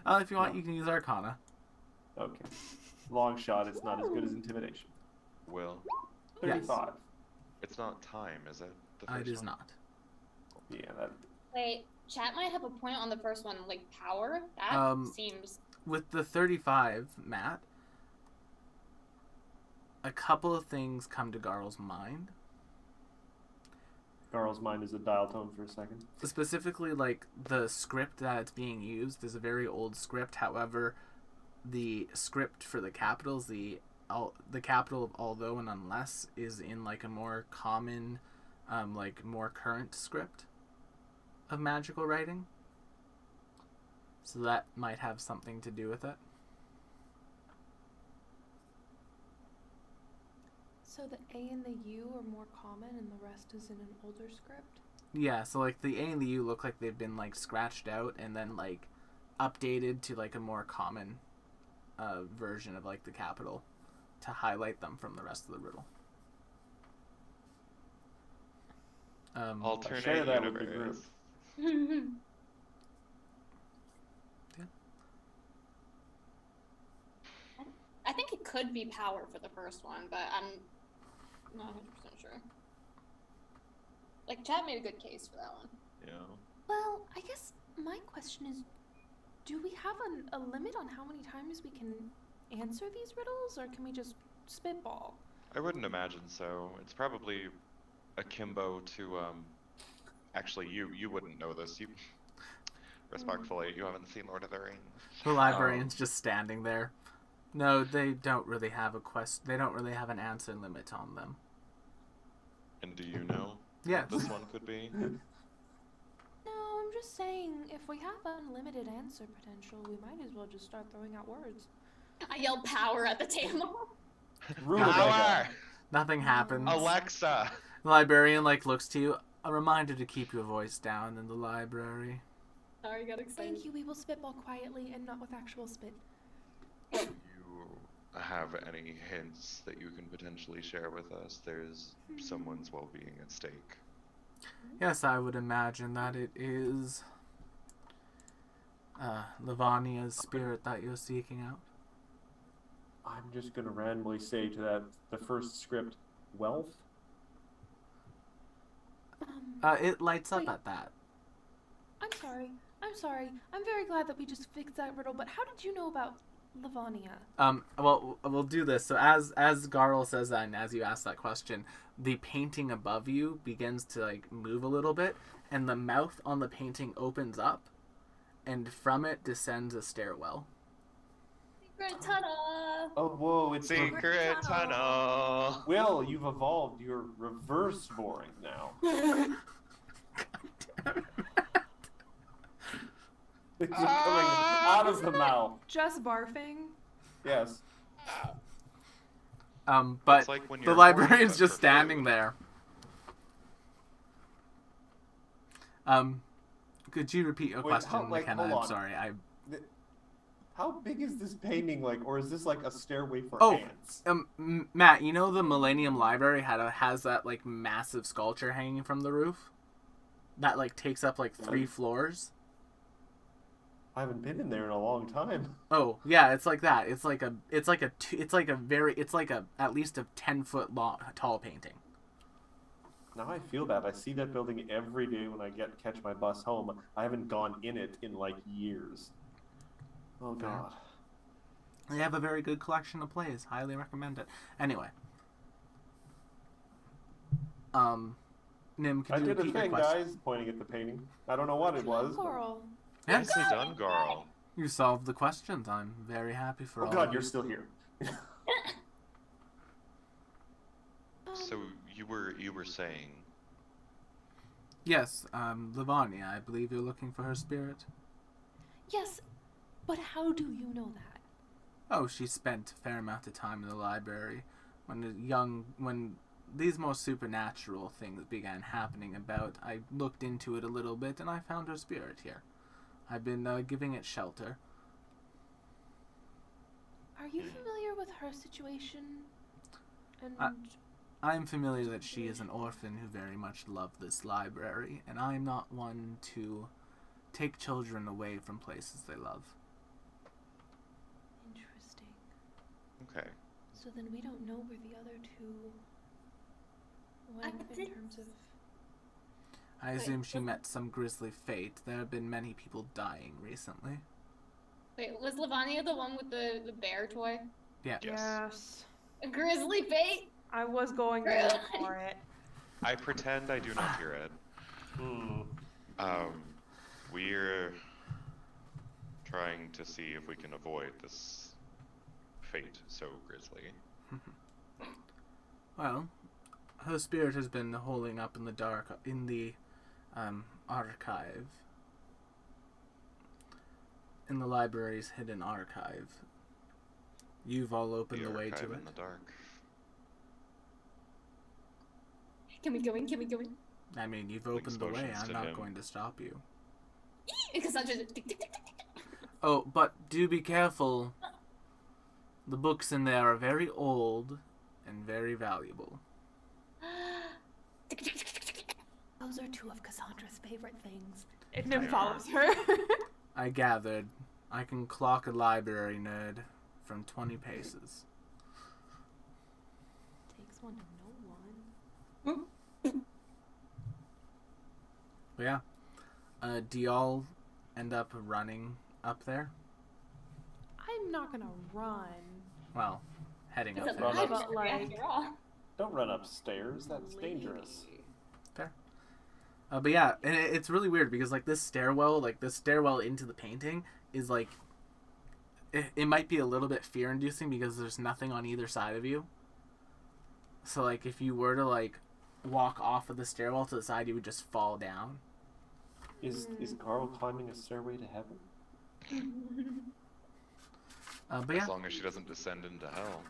If you want, you can use Arcana. Okay. Long shot, it's not as good as intimidation. Will. 35. It's not time, is it? The It first is one? not. Yeah, that. Wait, chat might have a point on the first one, like power? That seems... With the 35, Matt, a couple of things come to Garl's mind. Garl's mind is a dial tone for a second. Specifically, like, the script that it's being used is a very old script. However, the script for the capitals, the capital of although and unless, is in, like, a more common, like, more current script of magical writing. So that might have something to do with it. So the A and the U are more common and the rest is in an older script? Yeah, so, like, the A and the U look like they've been, like, scratched out and then, like, updated to, like, a more common version of, like, the capital to highlight them from the rest of the riddle. Alternate share that with the group. universe. I think it could be power for the first one, but I'm not 100% sure. Like, chat made a good case for that one. Yeah. Well, I guess my question is, do we have a limit on how many times we can answer these riddles, or can we just spitball? I wouldn't imagine so. It's probably akimbo to actually you wouldn't know this. You respectfully, you haven't seen Lord of the Rings. The librarian's just standing there. No, they don't really have a quest. They don't really have an answer limit on them. And do you know Yes. what this one could be? No, I'm just saying, if we have unlimited answer potential, we might as well just start throwing out words. I yelled power at the table. Power! Nothing happens. Alexa! The librarian, like, looks to you. A reminder to keep your voice down in the library. Sorry, got excited. Thank you, we will spitball quietly and not with actual spit. Do you have any hints that you can potentially share with us? There's someone's well-being at stake. Yes, I would imagine that it is Lavania's spirit that you're seeking out. I'm just gonna randomly say to that the first script, wealth. It lights up Wait. at that. I'm sorry. I'm very glad that we just fixed that riddle, but how did you know about Livonia? Well, we'll do this. So as Garl says that, and as you ask that question, the painting above you begins to like move a little bit, and the mouth on the painting opens up, and from it descends a stairwell. Secret tunnel. Oh, whoa, it's Secret tunnel. Will, you've evolved. You're reverse boring now. It's coming out of the mouth. Just barfing? Yes. But It's like when the you're librarian's horny, just but for standing food. there. Could you repeat your Wait, question, how- like, McKenna? hold I'm on. sorry. How big is this painting, like, or is this like a stairway for Oh. ants? Matt, you know the Millennium Library has that like massive sculpture hanging from the roof? That like takes up like 3 floors. I haven't been in there in a long time. Oh yeah, it's like that. It's like at least a 10-foot long tall painting. Now I feel bad. I see that building every day when I catch my bus home. I haven't gone in it in like years. Oh god. They have a very good collection of plays. Highly recommend it. Anyway, Nim, could I you did a repeat your thing, question? guys, pointing at the painting. I don't know what it was. but- Coral. Yes, Nicely done, Garl. you solved the questions. I'm very happy for Oh all god, of you're you. still here. So you were saying Yes, Livonia, I believe you're looking for her spirit. Yes, but how do you know that? Oh, she spent a fair amount of time in the library when these more supernatural things began happening about. I looked into it a little bit and I found her spirit here. I've been giving it shelter. Are you familiar with her situation? And I am familiar that she is an orphan who very much loved this library, and I am not one to take children away from places they love. interesting. okay. So then we don't know where the other two I went in did- terms of. I Wait, assume she was- met some grisly fate. There have been many people dying recently. Wait, was Livonia the one with the bear toy? Yeah. Yes. A grizzly bait? I was going to look for it. I pretend I do not hear it. Hmm. We're trying to see if we can avoid this fate so grisly. Well, her spirit has been holding up in the dark in the archive. In the library's hidden archive. You've all opened the way archive to it. in the dark. Can we go in? Can we go in? I mean, you've opened the way. motions I'm to not him. going to stop you. Because I'm just tick, tick, tick, tick, tick. Oh, but do be careful. The books in there are very old and very valuable. Tick, tick, tick, tick, tick, tick. Those are two of Cassandra's favorite things. And Nim follows her. I gathered. I can clock a library nerd from 20 paces. Takes one to know one. But yeah. Do y'all end up running up there? I'm not gonna run. Well, heading It's up a there. Run up. library Like- after all. Don't run upstairs. That's dangerous. But yeah, and it's really weird because like this stairwell into the painting is like, it might be a little bit fear-inducing because there's nothing on either side of you. So like if you were to like walk off of the stairwell to the side, you would just fall down. Is Carl climbing a stairway to heaven? But yeah, As long as she doesn't descend into hell.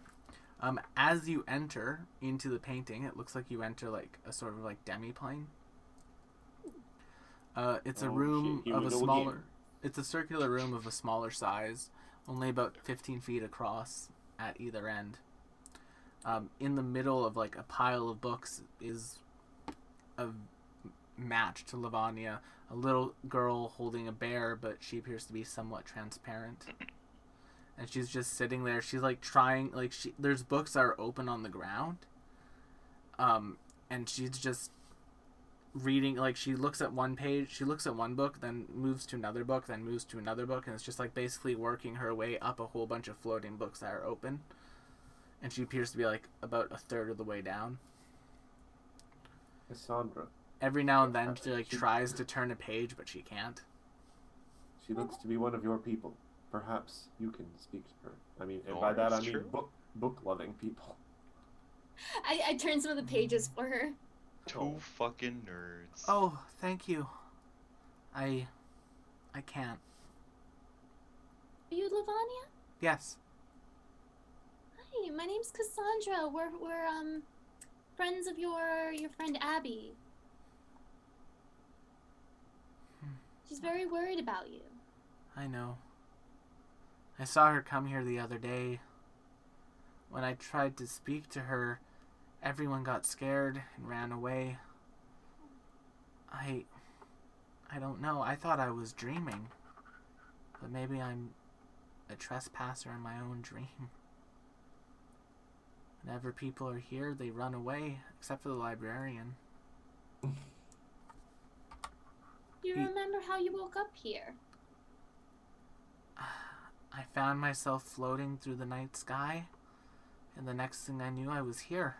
as you enter into the painting, it looks like you enter like a sort of like demi-plane. It's a Oh, room shit, here of we a go again. smaller. It's a circular room of a smaller size, only about 15 feet across at either end. In the middle of like a pile of books is a match to Livonia, a little girl holding a bear, but she appears to be somewhat transparent. And she's just sitting there. She's like trying, like there's books that are open on the ground. And she's just reading, like she looks at one page, she looks at one book, then moves to another book, then moves to another book, and it's just like basically working her way up a whole bunch of floating books that are open. And she appears to be like about a third of the way down. Cassandra. Every now and then she like tries to turn a page, but she can't. She looks to be one of your people. Perhaps you can speak to her. I mean, and Oh, by that I it's mean true. book-loving people. I turn some of the pages for her. Two fucking nerds. Oh, thank you. I can't. Are you Lavanya? Yes. Hi, my name's Cassandra. We're friends of your friend Abby. She's very worried about you. I know. I saw her come here the other day. When I tried to speak to her, everyone got scared and ran away. I don't know. I thought I was dreaming. But maybe I'm a trespasser in my own dream. Whenever people are here, they run away, except for the librarian. Do you He- remember how you woke up here? I found myself floating through the night sky, and the next thing I knew, I was here.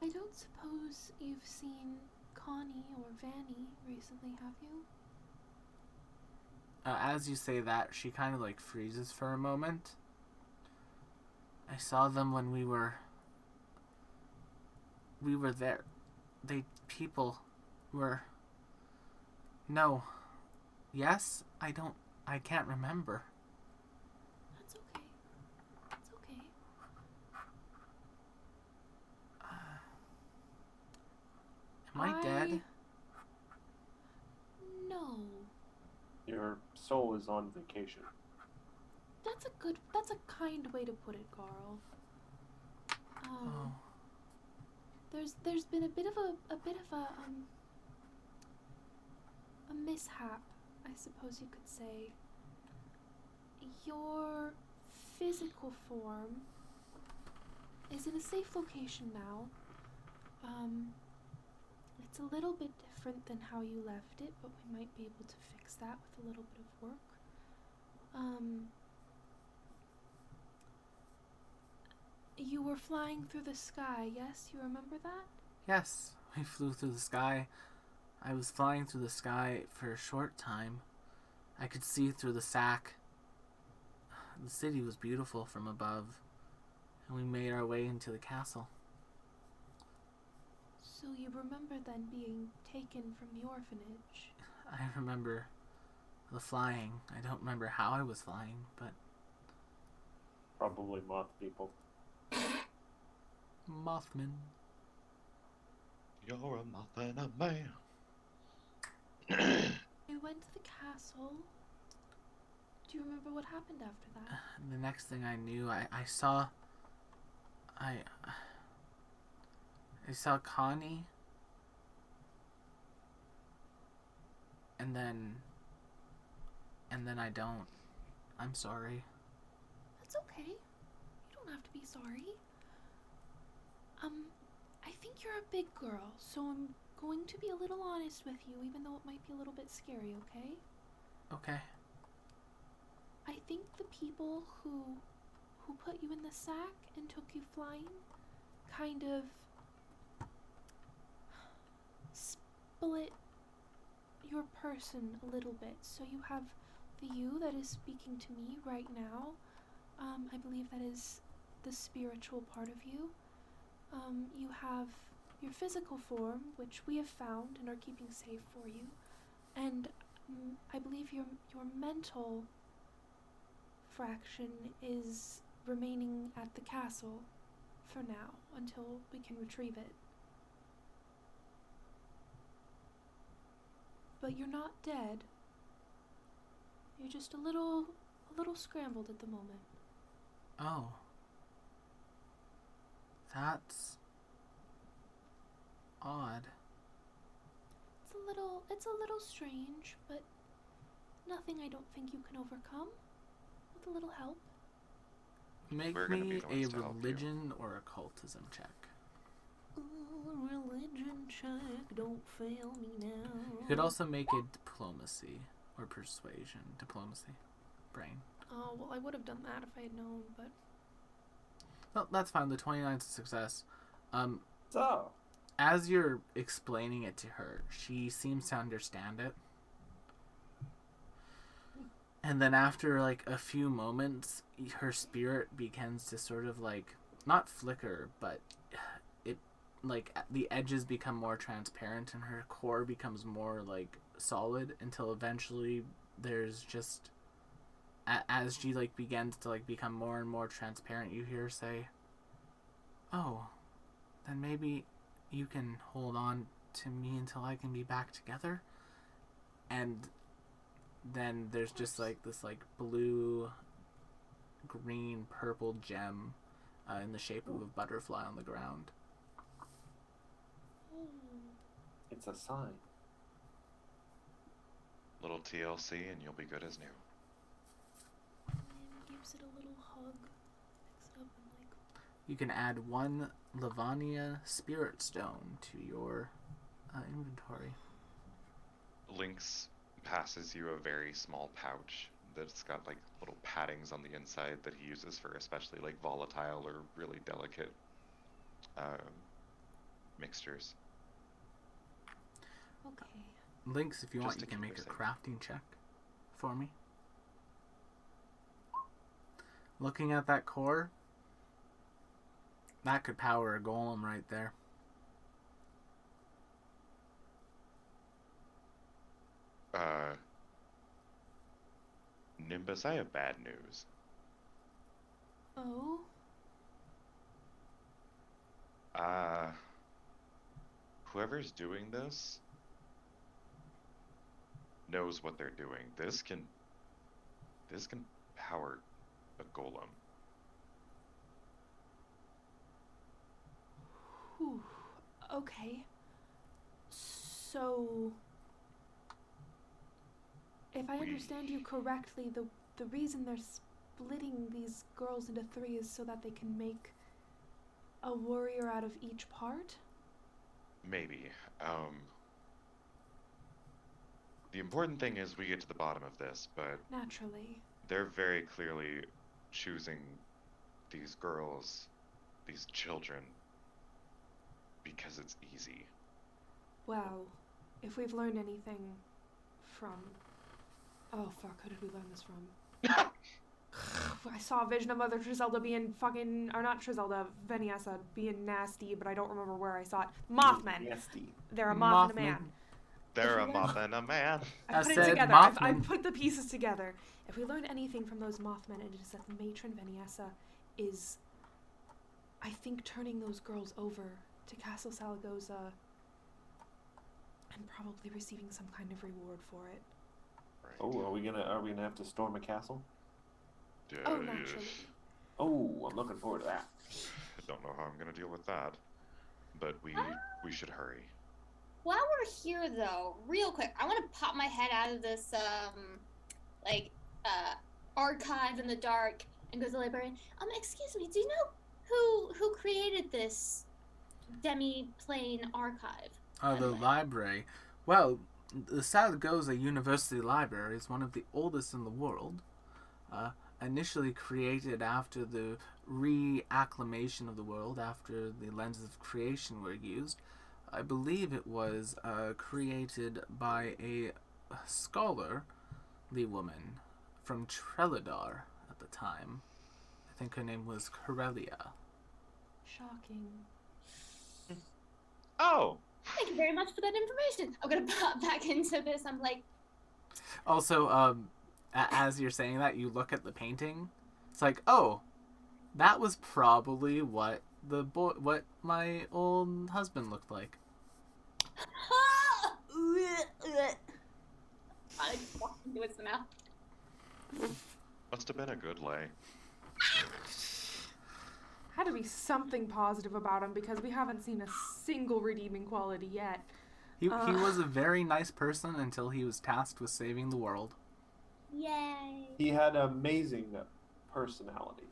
I don't suppose you've seen Connie or Vanny recently, have you? As you say that, she kind of like freezes for a moment. I saw them when we were there. People were. No. Yes? I can't remember. That's okay. That's okay. Am I dead? No. Your soul is on vacation. That's a kind way to put it, Carl. Oh. There's been a bit of a mishap, I suppose you could say. Your physical form is in a safe location now. It's a little bit different than how you left it, but we might be able to fix that with a little bit of work. You were flying through the sky, yes? You remember that? Yes, we flew through the sky. I was flying through the sky for a short time. I could see through the sack. The city was beautiful from above, and we made our way into the castle. So you remember then being taken from the orphanage? I remember the flying. I don't remember how I was flying, but Probably moth people. Mothman. You're a moth and a man. You went to the castle. Do you remember what happened after that? And the next thing I knew, I saw Connie, and then I don't. I'm sorry. That's okay. You don't have to be sorry. I think you're a big girl, so I'm going to be a little honest with you, even though it might be a little bit scary, okay? Okay. I think the people who put you in the sack and took you flying kind of split your person a little bit. So you have the you that is speaking to me right now. I believe that is the spiritual part of you. You have your physical form, which we have found and are keeping safe for you. And I believe your mental fraction is remaining at the castle for now until we can retrieve it. But you're not dead. You're just a little scrambled at the moment. Oh. That's odd. It's a little strange, but nothing I don't think you can overcome with a little help. Make We're gonna be me the a ones to help you. religion or occultism check. Ooh, religion check, don't fail me now. You could also make a diplomacy or persuasion. Diplomacy. Brain. Oh, well, I would have done that if I had known, but... Well, that's fine. The 29's a success. So, As you're explaining it to her, she seems to understand it. And then after, like, a few moments, her spirit begins to sort of, like, not flicker, but it, like, the edges become more transparent and her core becomes more, like, solid until eventually there's just, as she, like, begins to, like, become more and more transparent, you hear her say, "Oh, then maybe you can hold on to me until I can be back together." And then there's just like this like blue, green, purple gem in the shape of a butterfly on the ground. it's a sign. Little TLC, and you'll be good as new. And gives it a little hug. Picks it up and like... You can add 1 Lavania Spirit Stone to your inventory. Lynx passes you a very small pouch that's got like little paddings on the inside that he uses for especially like volatile or really delicate mixtures. Okay. Lynx, if you want, Just you to can keep make her a safe. crafting check for me. Looking at that core, that could power a golem right there. Nimbus, I have bad news. Oh? Whoever's doing this knows what they're doing. This can power a golem. Whew. Okay. So... If I understand you correctly, the reason they're splitting these girls into 3 is so that they can make a warrior out of each part? Maybe. The important thing is we get to the bottom of this, but Naturally. they're very clearly choosing these girls, these children, because it's easy. Well, if we've learned anything from... Oh, fuck, who did we learn this from? I saw a vision of Mother Trizelda being fucking... Or not Trizelda, Veniessa being nasty, but I don't remember where I saw it. Mothmen. Nasty. They're a moth and a Mothman. man. They're a If we moth and a man. I I put it said together. I Mothman. put the pieces together. If we learned anything from those Mothmen, it is that the matron Veniessa is, I think, turning those girls over to Castle Salagosa and probably receiving some kind of reward for it. Right. Oh, are we gonna have to storm a castle? Oh, naturally. Oh, I'm looking forward to that. I don't know how I'm gonna deal with that, but we should hurry. While we're here, though, real quick, I want to pop my head out of this, archive in the dark and go to the librarian. Excuse me, do you know who created this demi-plane archive? The library. Well, the Saragossa University Library is one of the oldest in the world. Initially created after the reacclimation of the world, after the lenses of creation were used. I believe it was created by a scholarly woman from Trelidar at the time. I think her name was Corellia. Shocking. Oh, Thank you very much for that information. I'm gonna pop back into this. I'm like, Also, as you're saying that, you look at the painting. It's like, oh, that was probably what what my old husband looked like. I just walked into its mouth. must have been a good lay. Had to be something positive about him because we haven't seen a single redeeming quality yet. He was a very nice person until he was tasked with saving the world. Yay. He had amazing personality.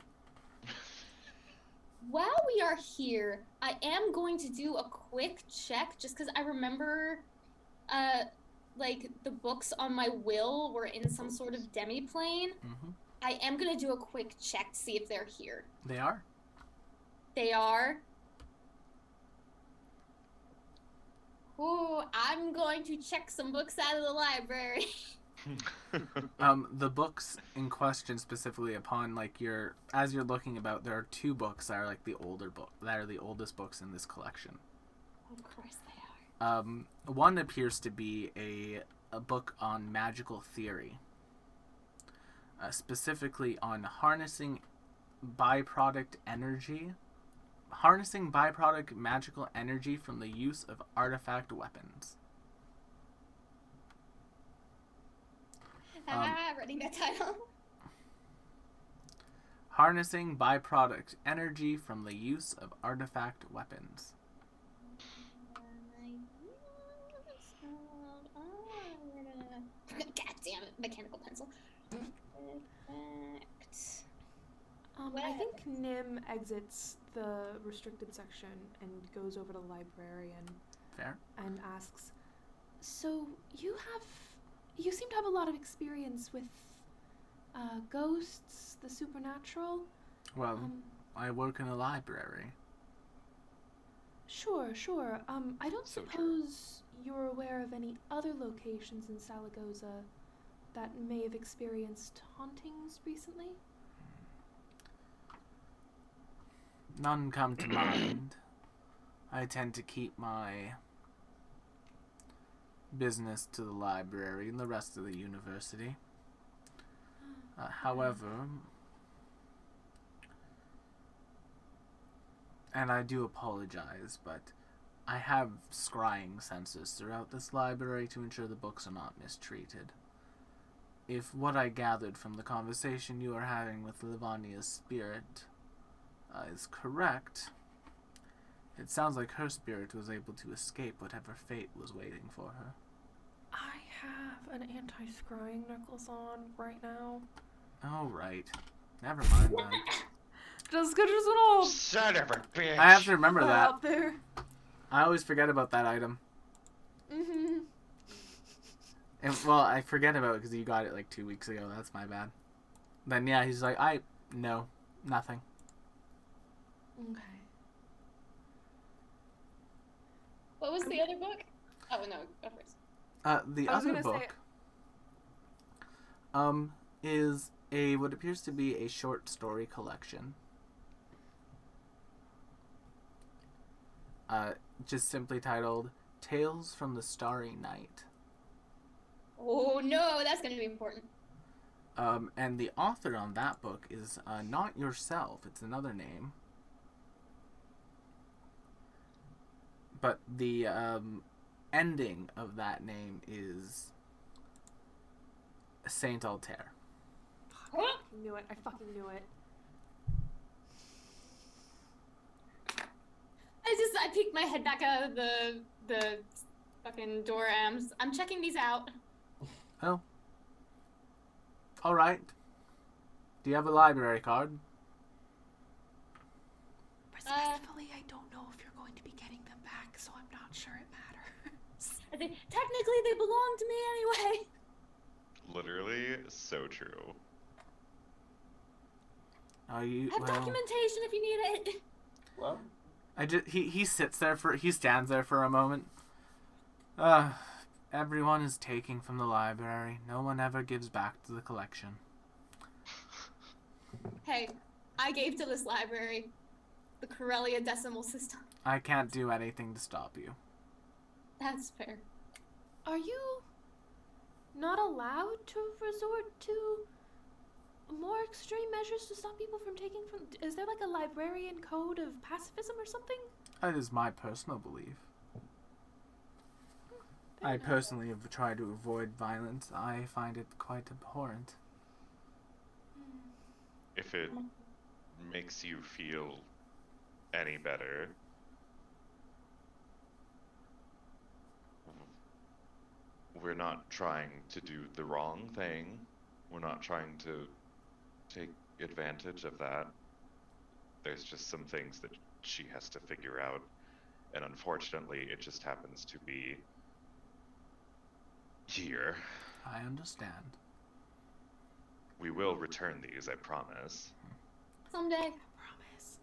while we are here, I am going to do a quick check just because I remember, like the books on my will were in some sort of demi-plane. Hmm. I am gonna do a quick check to see if they're here. They are. They are. Ooh, I'm going to check some books out of the library. The books in question specifically upon like as you're looking about, there are two books that are like the older book that are the oldest books in this collection. Of course they are. One appears to be a book on magical theory, specifically on harnessing byproduct magical energy from the use of artifact weapons. Reading that title. Harnessing byproduct energy from the use of artifact weapons. God damn it, mechanical pencil. I think Nim exits the restricted section and goes over to the librarian. Fair. And asks, so you seem to have a lot of experience with ghosts, the supernatural? Well, I work in a library. Sure. I don't So true. suppose you're aware of any other locations in Salagoza that may have experienced hauntings recently? None come to mind. I tend to keep my business to the library and the rest of the university. However, and I do apologize, but I have scrying sensors throughout this library to ensure the books are not mistreated. If what I gathered from the conversation you are having with Livania's spirit is correct, it sounds like her spirit was able to escape whatever fate was waiting for her. I have an anti-scrying necklace on right now. Oh, right. Never mind then. Just gonna Son of a bitch! I have to remember put that. out there. I always forget about that item. Mm-hmm. And, well, I forget about it because you got it like 2 weeks ago. That's my bad. Then, yeah, he's like, no, nothing. Okay. What was the other book? Oh no, go first. The I was other gonna say- book is what appears to be a short story collection. Just simply titled Tales from the Starry Night. Oh no, that's gonna be important. And the author on that book is not yourself. It's another name. But the ending of that name is Saint Altair. Huh? I fucking knew it. I peeked my head back out of the fucking door. I'm checking these out. Oh. Alright. Do you have a library card? Respectfully, I don't know if you're going to be getting them back, so I'm not sure it matters. I think technically they belong to me anyway. Literally, so true. Are you? I have documentation if you need it. Well, He stands there for a moment. Everyone is taking from the library. No one ever gives back to the collection. Hey, I gave to this library the Corellia Decimal System. I can't do anything to stop you. That's fair. Are you not allowed to resort to more extreme measures to stop people from taking from... Is there like a librarian code of pacifism or something? That is my personal belief. Fair I enough. personally have tried to avoid violence. I find it quite abhorrent. If it makes you feel any better, we're not trying to do the wrong thing. We're not trying to take advantage of that. There's just some things that she has to figure out, and unfortunately, it just happens to be here. I understand. We will return these, I promise. Someday. Promise.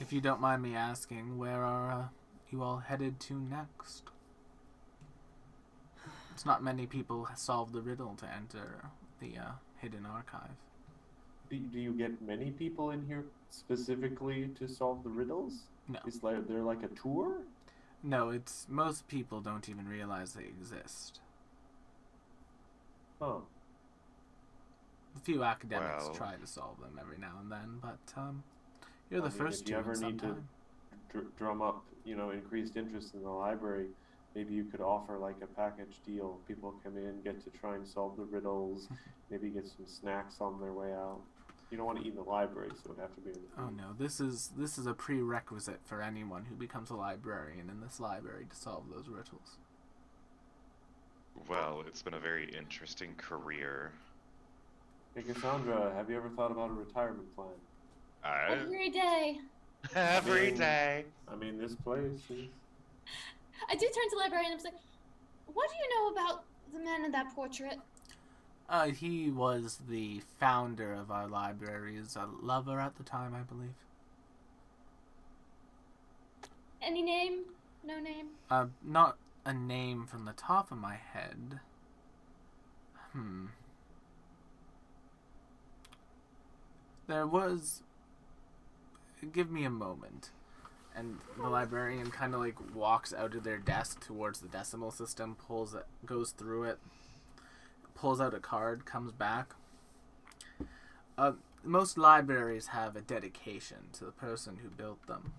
If you don't mind me asking, where are you all headed to next? It's not many people solve the riddle to enter the hidden archive. Do you get many people in here specifically to solve the riddles? No. Is there like a tour? No, it's most people don't even realize they exist. Oh. A few academics Well. try to solve them every now and then, but you're the I mean, first if to you in ever some need to time. drum up, increased interest in the library, maybe you could offer like a package deal. People come in, get to try and solve the riddles, maybe get some snacks on their way out. You don't want to eat in the library, so it would have to be in the Oh no, this is a prerequisite for anyone who becomes a librarian in this library to solve those riddles. Well, it's been a very interesting career. Hey Cassandra, have you ever thought about a retirement plan? Every day. Every mean- day. I mean, this place is... I do turn to the librarian and I'm like, what do you know about the man in that portrait? He was the founder of our library's lover at the time, I believe. Any name? No name? Not a name from the top of my head. There was... Give me a moment. And the librarian kind of like walks out of their desk towards the decimal system, goes through it, pulls out a card, comes back. Most libraries have a dedication to the person who built them.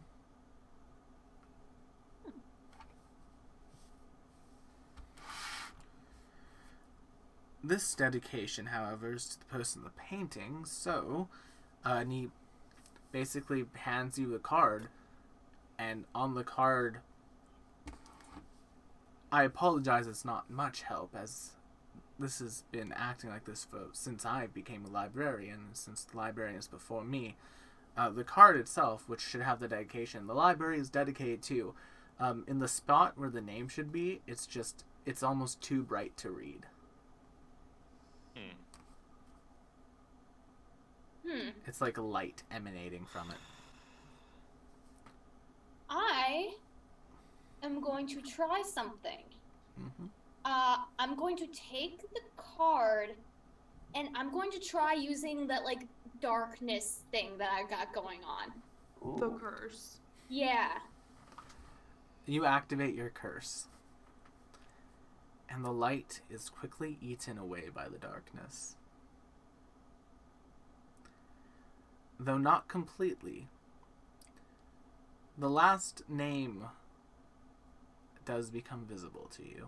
This dedication, however, is to the person in the painting, so and he basically hands you the card, and on the card, I apologize, it's not much help, as this has been acting like this since I became a librarian, since the librarians before me. The card itself, which should have the dedication, the library is dedicated to. In the spot where the name should be, it's almost too bright to read. It's like a light emanating from it. I am going to try something. Mm-hmm. I'm going to take the card and I'm going to try using that like darkness thing that I got going on. Ooh. The curse. Yeah. You activate your curse, and the light is quickly eaten away by the darkness. Though not completely, the last name does become visible to you.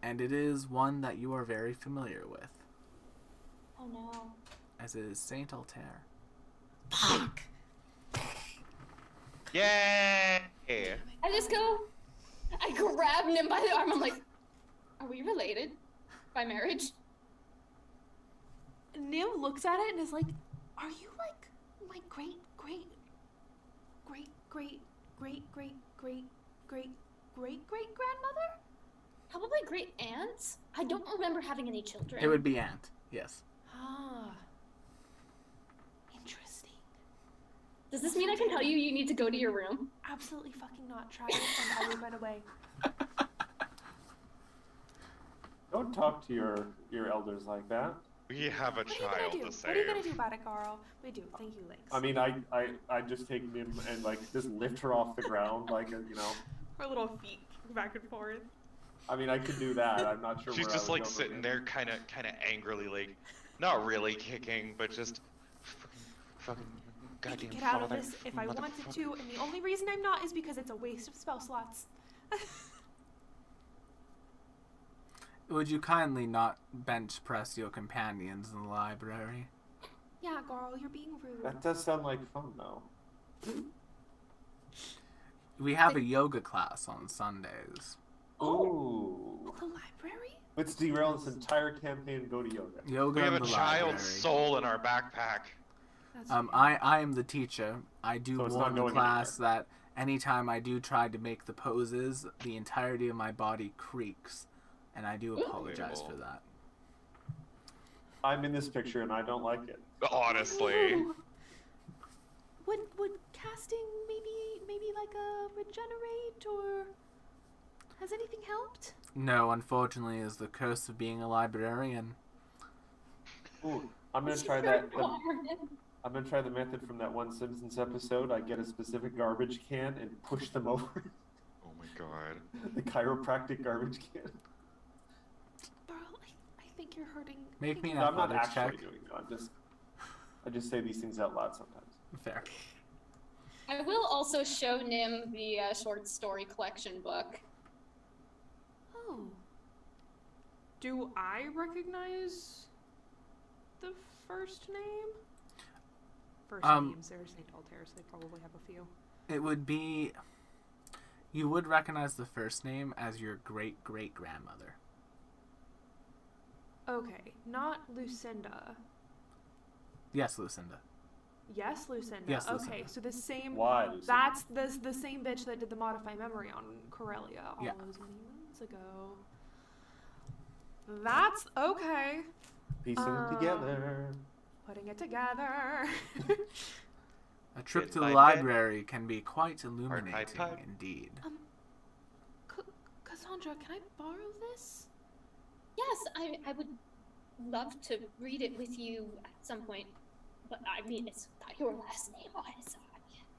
And it is one that you are very familiar with, Oh no. as it is Saint Altair. Fuck. Yay! I grab him by the arm. I'm like, are we related by marriage? Nim looks at it and is like, are you like my great grandmother? Probably great aunt. I don't remember having any children. It would be Ant, yes. Ah. Interesting. Does this mean I can tell you you need to go to your room? Absolutely fucking not. Try it and I will run away. Don't talk to your elders like that. We have a What are you child gonna do? to What are you gonna save. do about it, Carl? We do. Thank you, Lynx. I mean, I just take Nim and like just lift her off the ground, her little feet back and forth. I mean, I could do that. I'm not sure. She's where I just would like go from sitting here. there, kind of angrily, like, not really kicking, but just fucking I goddamn could get out of father, this if I wanted motherfucker. to, and the only reason I'm not is because it's a waste of spell slots. Would you kindly not bench press your companions in the library? Yeah, Carl, you're being rude. That does sound like fun, though. We have a yoga class on Sundays. Ooh. The library? Let's derail this entire campaign and go to yoga. Yoga We have in a the child's library. soul in our backpack. That's I fair. I am the teacher. I do So it's warn not the going class that anytime I do try to make the poses, the entirety of my body creaks, and I do apologize for that. I'm in this picture and I don't like it. Honestly. Ooh. Would casting maybe like a regenerate, or has anything helped? No, unfortunately, is the curse of being a librarian. Ooh, I'm gonna try that. I'm gonna try the method from that one Simpsons episode. I get a specific garbage can and push them over. Oh my god. The chiropractic garbage can. Burl, I think you're hurting. Make me an No, I'm not athletics actually check. doing it. I just say these things out loud sometimes. Fair. I will also show Nim the short story collection book. Oh. Do I recognize the first name? First names, they're St. Altair's, they probably have a few. It would be. You would recognize the first name as your great-great-grandmother. Okay, not Lucinda. Yes, Lucinda. Yes, Lucinda. Yes, Okay, Lucinda. so the same. Why, Lucinda? That's the same bitch that did the modify memory on Corellia all Yeah. those many months ago. That's okay. Piecing them together. Putting it together. A trip Bit to by the bit. library can be quite by illuminating part. indeed. Cassandra, can I borrow this? Yes, I would love to read it with you at some point. But I mean, it's got your last name on it, so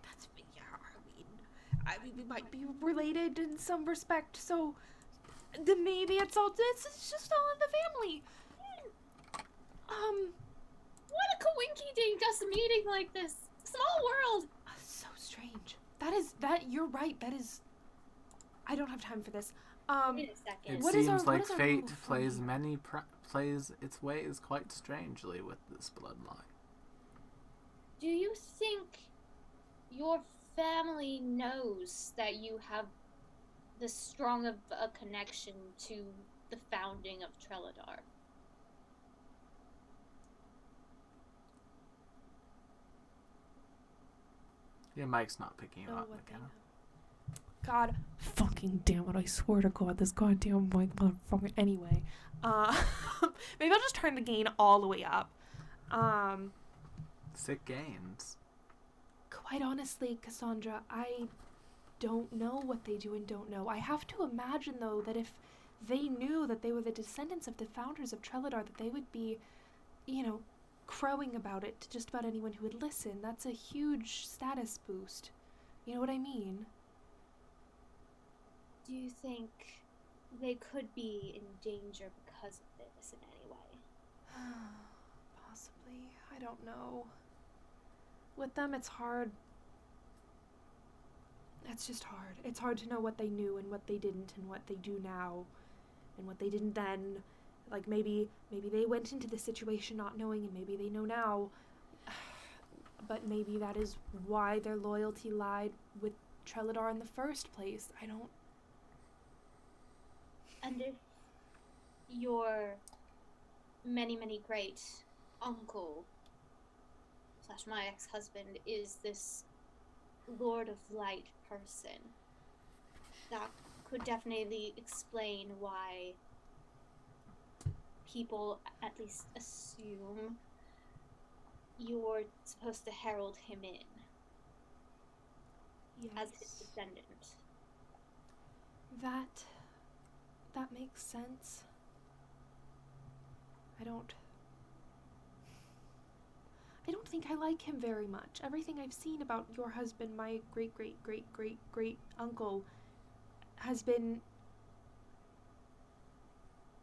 That's I mean, we might be related in some respect, so then maybe it's just all in the family. what a coinky dink us meeting like this. Small world. So strange. You're right. That is. I don't have time for this. Wait a second. It What is seems our- what like is our fate rule for plays here? plays its ways quite strangely with this bloodline. Do you think your family knows that you have this strong of a connection to the founding of Treladar? Your mic's not picking you Oh, up, what they McKenna. know. God fucking damn it, I swear to God, this goddamn mic motherfucker. Anyway, maybe I'll just turn the gain all the way up. Sick gains. Quite honestly, Cassandra, I don't know what they do and don't know. I have to imagine, though, that if they knew that they were the descendants of the founders of Treladar, that they would be, crowing about it to just about anyone who would listen. That's a huge status boost. You know what I mean? Do you think they could be in danger because of this in any way? Possibly. I don't know. With them, it's hard. It's just hard. It's hard to know what they knew and what they didn't, and what they do now, and what they didn't then. Like, maybe they went into the situation not knowing, and maybe they know now. But maybe that is why their loyalty lied with Treladar in the first place. I don't... And if your many great uncle / my ex-husband is this Lord of Light person, that could definitely explain why people at least assume you're supposed to herald him in as his Yes. descendant. That makes sense. I don't think I like him very much. Everything I've seen about your husband, my great uncle, has been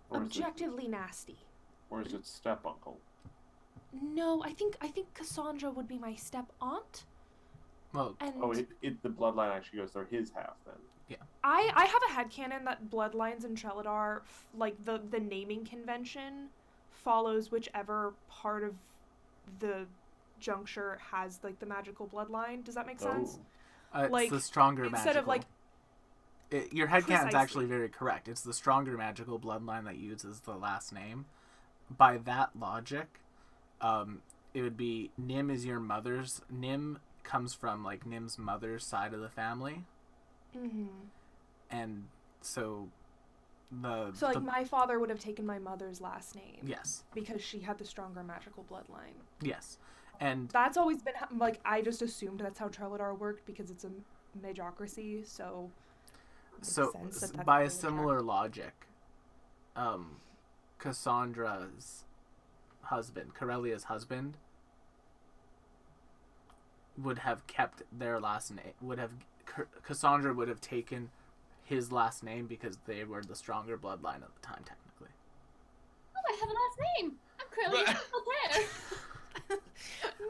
Or is objectively nasty. it step uncle? No, I think Cassandra would be my step aunt. Well, And Oh, the bloodline actually goes through his half then. I have a headcanon that Bloodlines and Treladar, like the naming convention, follows whichever part of the juncture has like the magical bloodline. Does that make sense? it's like, the stronger instead of, magical. like, Your headcanon's actually Precisely. very correct. It's the stronger magical bloodline that uses the last name. By that logic, it would be Nim is your mother's. Nim comes from like Nim's mother's side of the family, Mm-hmm. and so So like my father would have taken my mother's last name. yes, Because she had the stronger magical bloodline. yes, and That's always been like I just assumed that's how Trelladar worked because it's a magocracy. So. It makes so sense that that's by how a they would similar logic, Cassandra's husband, Corellia's husband, would have kept their last name. Cassandra would have taken his last name because they were the stronger bloodline at the time, technically. Oh, I have a last name. I'm currently But- still there.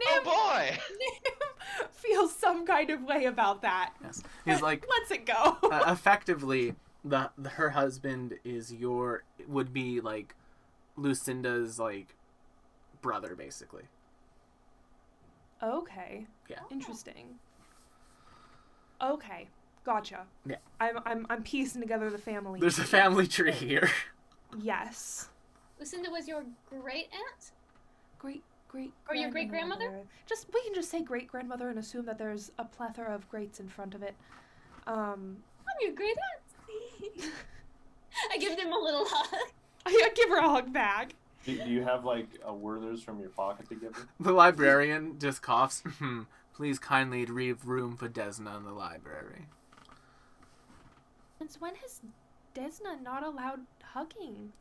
Oh boy! Nim feels some kind of way about that. Yes, he's like Let's it go. effectively her husband would be like Lucinda's like brother, basically. Okay. Yeah. Interesting. Okay. Gotcha. Yeah. I'm piecing together the family. There's a family tree here. Yes. Lucinda was your great aunt? Great. Or your great-grandmother? We can just say great grandmother and assume that there's a plethora of greats in front of it. I'm your great aunt. I give them a little hug. I give her a hug back. Do you have like a Werther's from your pocket to give her? The librarian just coughs. Please kindly leave room for Desna in the library. Since when has Desna not allowed hugging?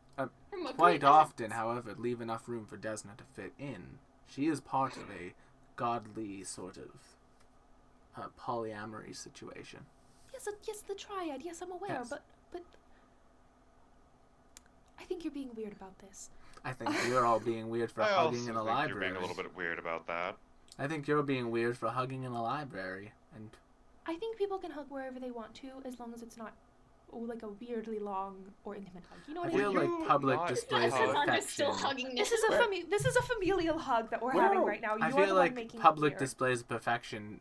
From a Quite great aunt. often, however, leave enough room for Desna to fit in. She is part of a godly sort of polyamory situation. Yes, the triad. Yes, I'm aware, Yes. but I think you're being weird about this. I think you're all being weird for I also hugging in a think you're library. being a little bit weird about that. I think you're being weird for hugging in a library. And I think people can hug wherever they want to, as long as it's not like a weirdly long or intimate hug. You know I what I feel mean? you like public not displays hug? of Cassandra's still affection. hugging This Nim. is a familial hug that we're having right now. I You're the feel one like making public it weird. displays of affection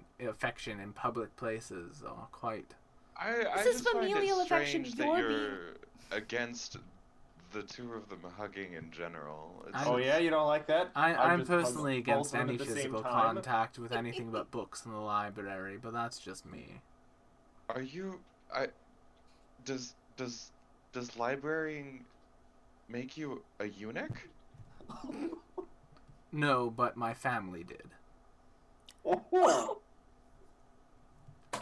in public places are quite. I This is just find familial it affection. strange that You're you're against the two of them hugging in general. It's I'm- Oh yeah, you don't like that? I'm just hug personally both against of them any at the same physical time. contact with anything but books in the library, but that's just me. Are you? Does librarying make you a eunuch? No, but my family did.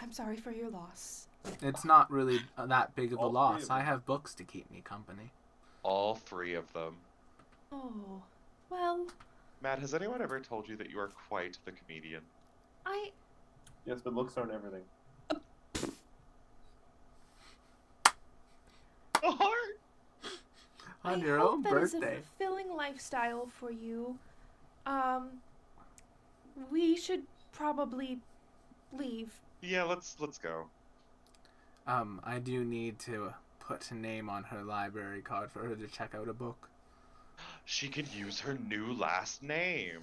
I'm sorry for your loss. It's not really that big of a All three loss. of them. I have books to keep me company. All three of them. Oh, well, Matt, has anyone ever told you that you are quite the comedian? I Yes, but looks aren't everything. On I your hope own that is birthday. a fulfilling lifestyle for you. We should probably leave. Yeah, let's go. I do need to put a name on her library card for her to check out a book. She could use her new last name.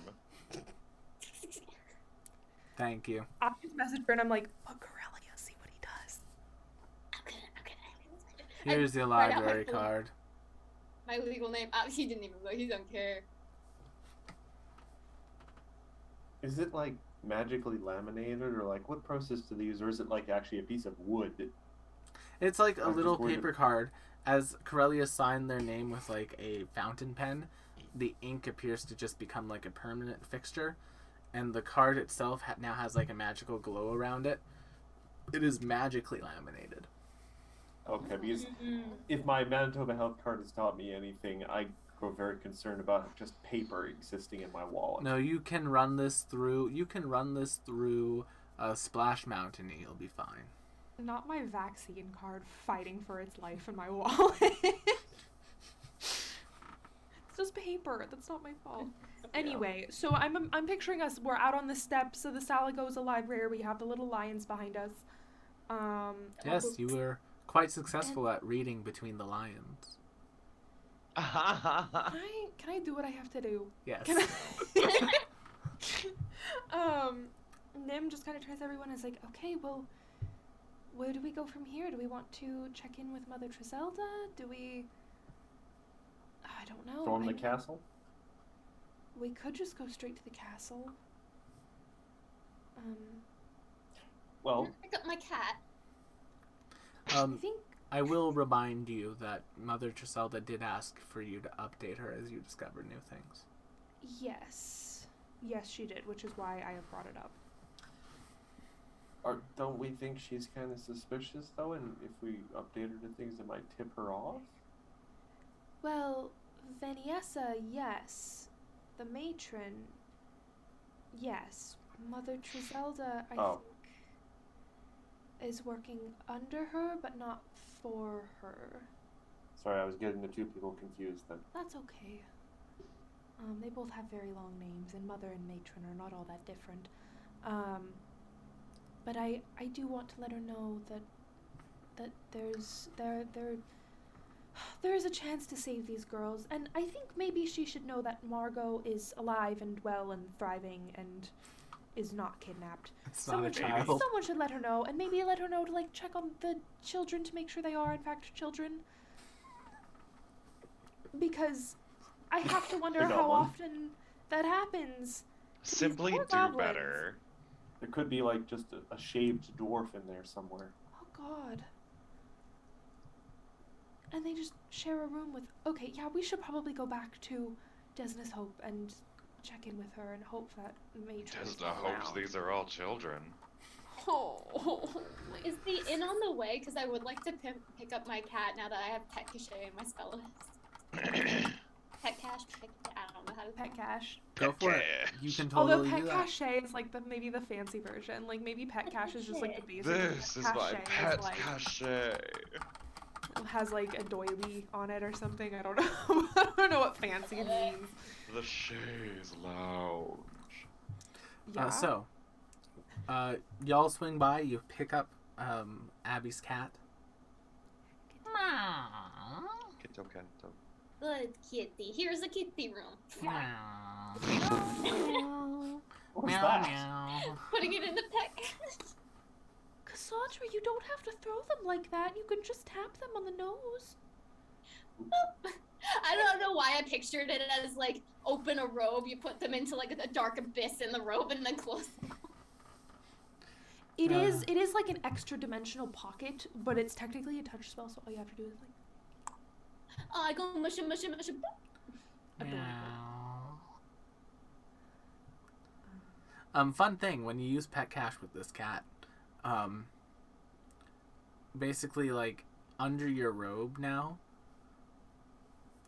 Thank you. I just message her and I'm like, oh, Corellia, see what he does. I'm good. Here's your write out my library full- card. My legal name. He didn't even look. He don't care. Is it like magically laminated, or like what process do they use, or is it like actually a piece of wood? It's like a I'm just little worried paper card. As Corellia signed their name with like a fountain pen, the ink appears to just become like a permanent fixture, and the card itself now has like a magical glow around it. It is magically laminated. Okay, because Mm-mm. if my Manitoba health card has taught me anything, I grow very concerned about just paper existing in my wallet. No, you can run this through. You can run this through Splash Mountain. And you'll be fine. Not my vaccine card fighting for its life in my wallet. It's just paper. That's not my fault. Anyway, so I'm picturing us. We're out on the steps of the Salagosa Library. We have the little lions behind us. Yes, you were quite successful at reading between the lions. Can I do what I have to do? Yes. Can I? Nim just kind of turns to everyone and is like, okay, well, where do we go from here? Do we want to check in with Mother Triselda? Do we? I don't know. Storm the I- castle? We could just go straight to the castle. Well, Pick up my cat. I think I will remind you that Mother Triselda did ask for you to update her as you discover new things. yes. Yes, she did, which is why I have brought it up. don't we think she's kind of suspicious though? And if we update her to things that might tip her off? Well, Vaniessa, yes. The matron, yes. Mother Triselda, I Oh. think, is working under her, but not for her. Sorry, I was getting the two people confused then. That's okay. They both have very long names, and mother and matron are not all that different. But I do want to let her know that there is a chance to save these girls, and I think maybe she should know that Margot is alive and well and thriving and is not kidnapped. It's not a Should, child. someone should let her know, and maybe let her know to like check on the children to make sure they are in fact children. Because I have to wonder The how goblin. often that happens. Simply poor do goblins. better. There could be like just a shaved dwarf in there somewhere. Oh God. And they just share a room with. Okay, yeah, we should probably go back to Desna's Hope and check in with her and hope that Matron is Desna not hopes around. these are all children. Oh. Is the inn on the way? Because I would like to pick up my cat now that I have Pet Cachet in my spell list. Pet Cash? I don't know how to Pet Cash. Go for it. Cash. You can Although totally Pet do that. Cachet is like maybe the fancy version. Like maybe Pet Cash is just like the basic. This is Pet my Cachet pet is, like, cachet. has like a doily on it or something. I don't know. I don't know what fancy means. The chaise lounge. Yeah. Y'all swing by. You pick up Abby's cat. Kitto catto. Good kitty. Here's a kitty room. What was that? Putting it in the pet cache. Cassandra, you don't have to throw them like that. You can just tap them on the nose. I don't know why I pictured it as like open a robe, you put them into like a dark abyss in the robe and then close them. It is like an extra dimensional pocket, but it's technically a touch spell, so all you have to do is like Oh, I go mush and mush and mush and adorable. Fun thing when you use Pet Cash with this cat, basically like under your robe now,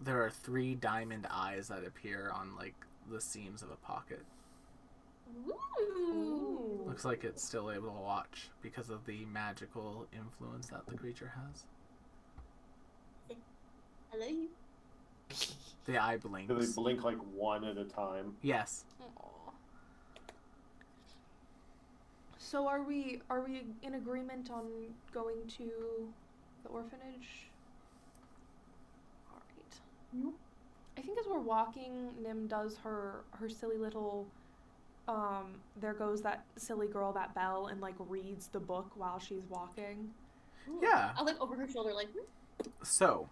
there are 3 diamond eyes that appear on like the seams of a pocket. Ooh. Looks like it's still able to watch because of the magical influence that the creature has. Hello, you. The eye Do they blinks. blink like one at a time? Yes. Aw. So are we in agreement on going to the orphanage? All right. Nope. I think as we're walking, Nim does her silly little there goes that silly girl, that Belle, and like reads the book while she's walking. Ooh. Yeah. I look over her shoulder like, So,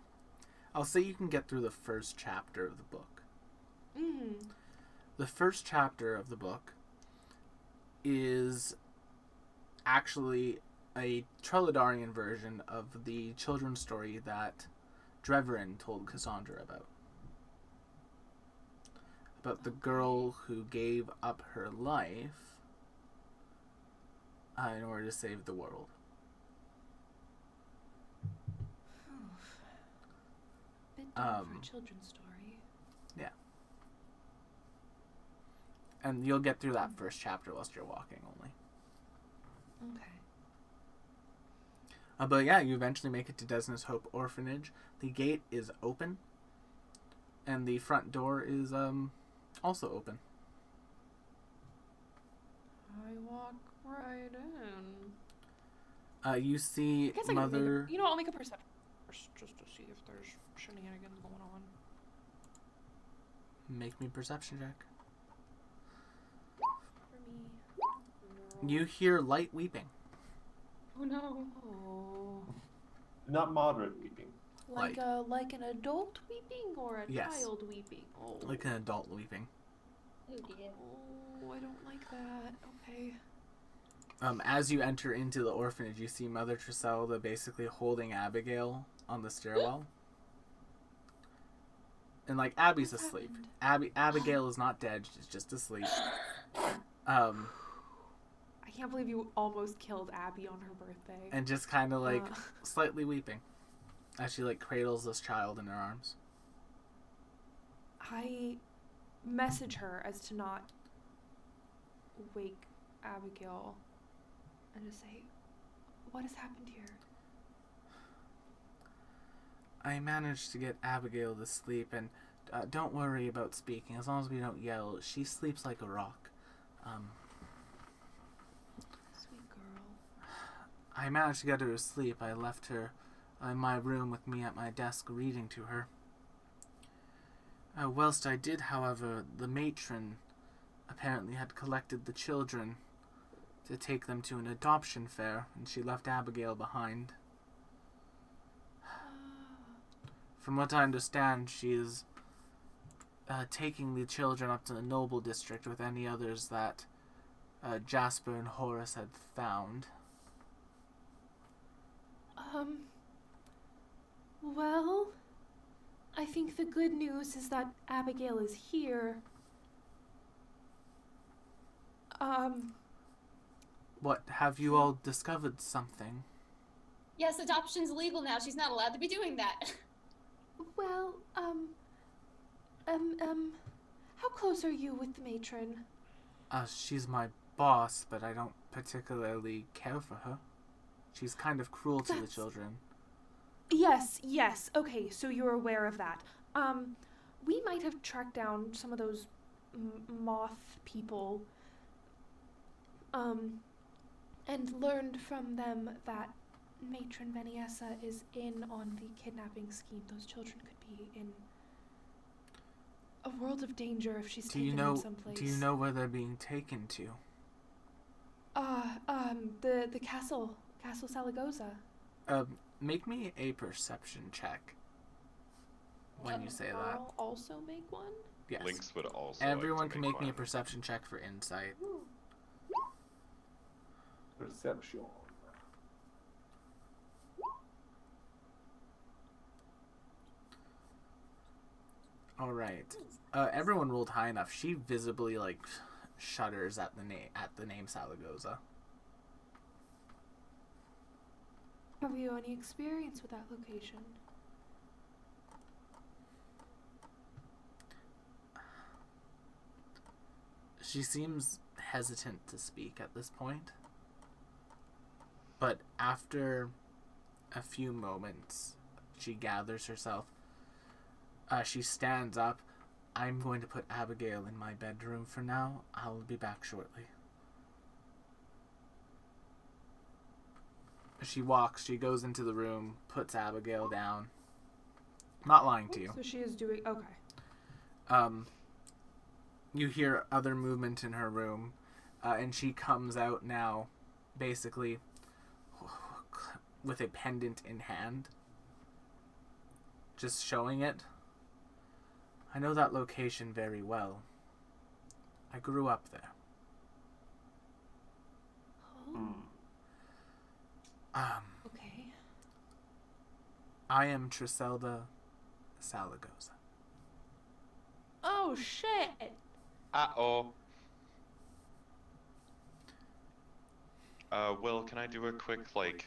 I'll say you can get through the first chapter of the book. Mm-hmm. The first chapter of the book is actually a Treladarian version of the children's story that Dreverin told Cassandra about. About the girl who gave up her life in order to save the world. Bit dark for a children's story. And you'll get through that first chapter whilst you're walking only. Okay. But yeah, you eventually make it to Desna's Hope Orphanage. The gate is open. And the front door is also open. I walk right in. You see I guess I Mother... can I'll make a perception first just to see if there's shenanigans going on. Make me perception check. For me. You hear light weeping. oh no. Oh. Not moderate weeping. Like an adult weeping or a Yes. child weeping? Oh. Like an adult weeping. Oh dear. Oh, I don't like that. Okay. As you enter into the orphanage, you see Mother Triselda basically holding Abigail on the stairwell. And, like, Abby's What's asleep. happened? Abigail is not dead, she's just asleep. Um, I can't believe you almost killed Abby on her birthday. and just kind of, like, Uh. slightly weeping as she, like, cradles this child in her arms. I message her as to not wake Abigail and just say, what has happened here? I managed to get Abigail to sleep, and don't worry about speaking. As long as we don't yell, she sleeps like a rock. Sweet girl. I managed to get her to sleep. I left her in my room with me at my desk reading to her. Whilst I did, however, the matron apparently had collected the children to take them to an adoption fair, and she left Abigail behind. From what I understand, she is taking the children up to the Noble District with any others that Jasper and Horace had found. Well, I think the good news is that Abigail is here. What, have you all discovered something? Yes, adoption's legal now. She's not allowed to be doing that. Well, how close are you with the matron? She's my boss, but I don't particularly care for her. She's kind of cruel to the That's- children. Yes, okay, so you're aware of that. We might have tracked down some of those moth people, and learned from them that Matron Veniessa is in on the kidnapping scheme. Those children could be in a world of danger if she's taken them someplace. Do you know where they're being taken to? The Castle Salagosa. Make me a perception check when you say that. I'll also make one? Yes. Lynx would also. Everyone like to can make me a one. perception check for insight. Perception. All right. Everyone rolled high enough. She visibly like shudders at the name Salagosa. Have you any experience with that location? She seems hesitant to speak at this point. But after a few moments, she gathers herself. She stands up. I'm going to put Abigail in my bedroom for now. I'll be back shortly. She walks, she goes into the room, puts Abigail down. Not lying to you. So she is doing okay. You hear other movement in her room, and she comes out now, basically, with a pendant in hand. Just showing it. I know that location very well. I grew up there. Oh, okay. I am Triselda Salagosa. Oh shit! Uh-oh. Will, can I do a quick, like...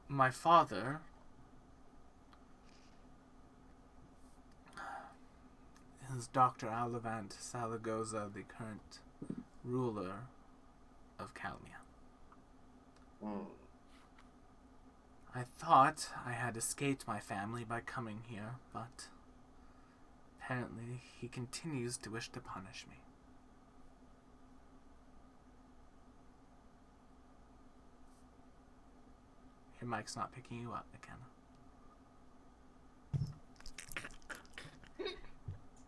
My father is Dr. Alavant Salagosa, the current ruler of Calmia. I thought I had escaped my family by coming here, but apparently he continues to wish to punish me. Your mic's not picking you up, McKenna.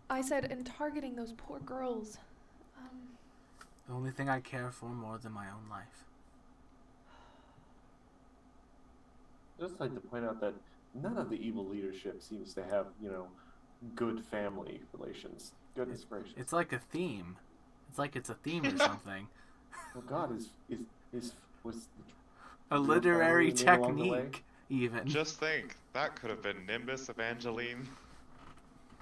I said, and targeting those poor girls. The only thing I care for more than my own life. I'd just like to point out that none of the evil leadership seems to have, good family relations. Goodness gracious. It's like a theme. It's like it's a theme or something. Oh God, was A Real literary family made along the way? technique, even. Just think, that could have been Nimbus Evangeline.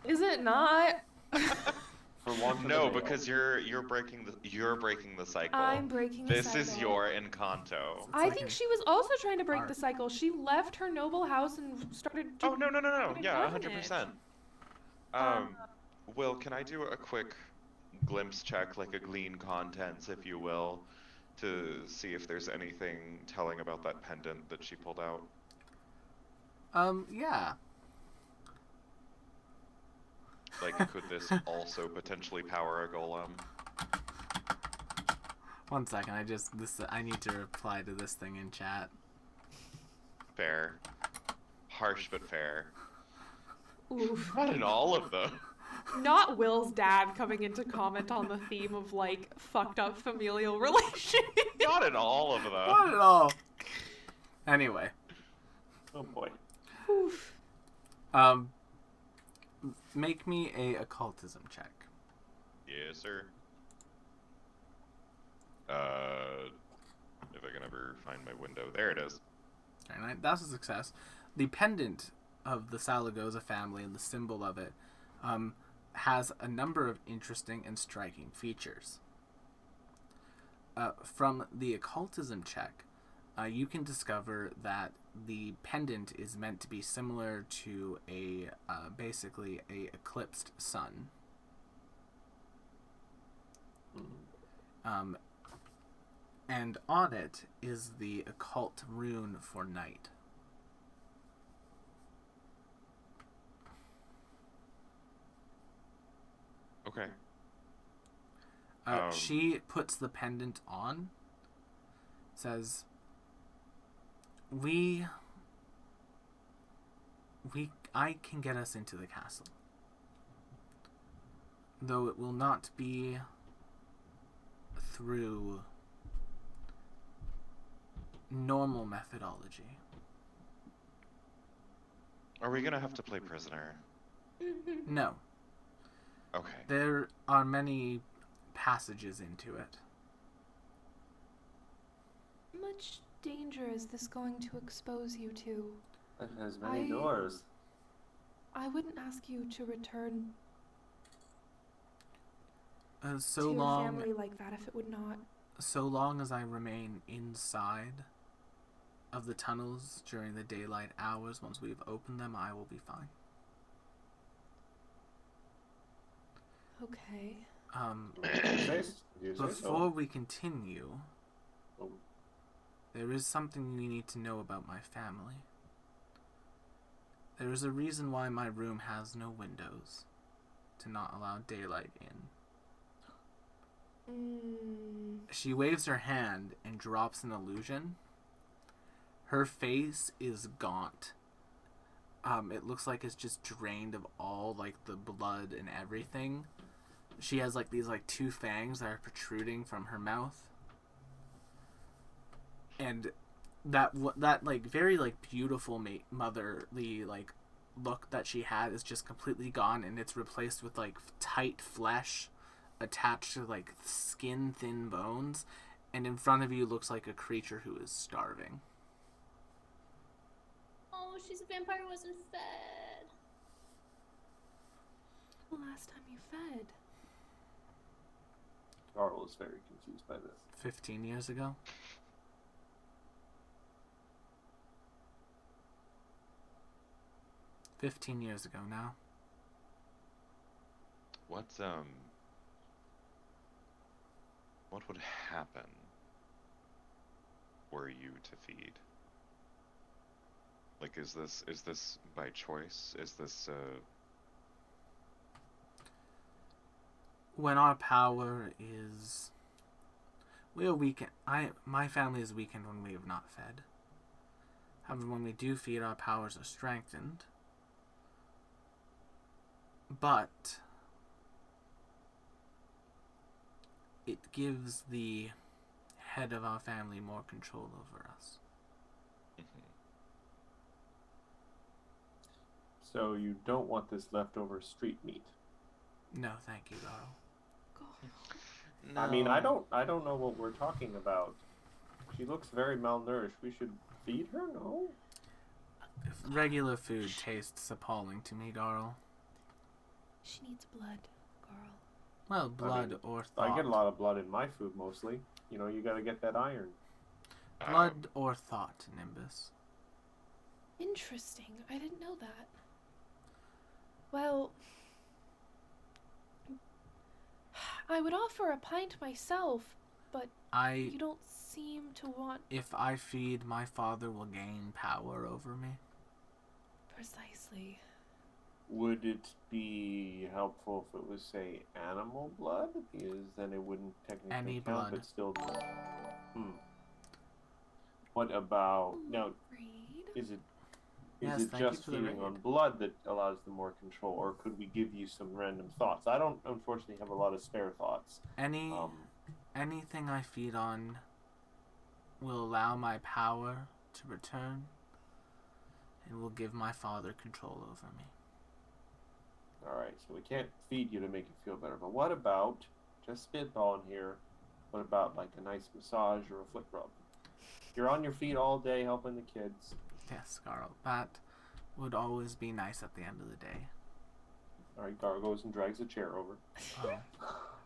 Is it not? for want of a No, veil. because you're breaking the cycle. I'm breaking the This cycle. is your Encanto. I like think an she was also trying to break art. the cycle. She left her noble house and started. Oh no. But it Yeah, wasn't 100%. Will, can I do a quick glimpse check, like a glean contents, if you will, to see if there's anything telling about that pendant that she pulled out? Yeah. Like, could this also potentially power a golem? 1 second, I need to reply to this thing in chat. Fair. Harsh but fair. Oof. Not in all of them. Not Will's dad coming in to comment on the theme of like fucked up familial relations. Not in all of them. Not at all. Anyway, Oh boy. Oof. make me a occultism check. Yes, sir. If I can ever find my window. There it is. Alright, that's a success. The pendant of the Salagoza family and the symbol of it has a number of interesting and striking features. From the occultism check, you can discover that the pendant is meant to be similar to basically a eclipsed sun. And on it is the occult rune for night. Okay. She puts the pendant on, says, I can get us into the castle. Though it will not be through normal methodology. Are we gonna have to play prisoner? No. Okay. There are many passages into it. Much danger is this going to expose you to? It has many I- doors. I wouldn't ask you to return So to your long family like that if it would not. so long as I remain inside of the tunnels during the daylight hours, once we've opened them, I will be fine. Okay. You say Before so. we continue, Oh. there is something you need to know about my family. There is a reason why my room has no windows, to not allow daylight in. She waves her hand and drops an illusion. Her face is gaunt. It looks like it's just drained of all like the blood and everything. She has like these like two fangs that are protruding from her mouth. And that like very like beautiful motherly like look that she had is just completely gone, and it's replaced with like tight flesh attached to like skin thin bones, and in front of you looks like a creature who is starving. Oh, she's a vampire who wasn't fed. The last time you fed. Carl is very confused by this. 15 years ago. "15 years ago now." What would happen were you to feed? Like, is this by choice? Is this When our power is, we are weakened. My family is weakened when we have not fed. However, when we do feed, our powers are strengthened. But it gives the head of our family more control over us. So you don't want this leftover street meat. No, thank you, Darl. God. I mean, I don't know what we're talking about. She looks very malnourished. We should feed her, no? Regular food tastes appalling to me, Darl. She needs blood, girl. Well, blood mean, or thought. I get a lot of blood in my food mostly. You know, you gotta get that iron. Blood or thought, Nimbus. Interesting. I didn't know that. Well, I would offer a pint myself, but you don't seem to want. If I feed, my father will gain power over me. Precisely. Would it be helpful if it was, say, animal blood? Because then it wouldn't technically Any count, blood. but still. What about now? Read. Is it Yes, it thank you just for the feeding on raid. blood that allows them more control, or could we give you some random thoughts? I don't, unfortunately, have a lot of spare thoughts. Anything I feed on will allow my power to return and will give my father control over me. All right, so we can't feed you to make you feel better, but what about, just spitballing here, what about like a nice massage or a foot rub? You're on your feet all day helping the kids. Yes, Carl, that would always be nice at the end of the day. All right, Gar goes and drags a chair over. Oh.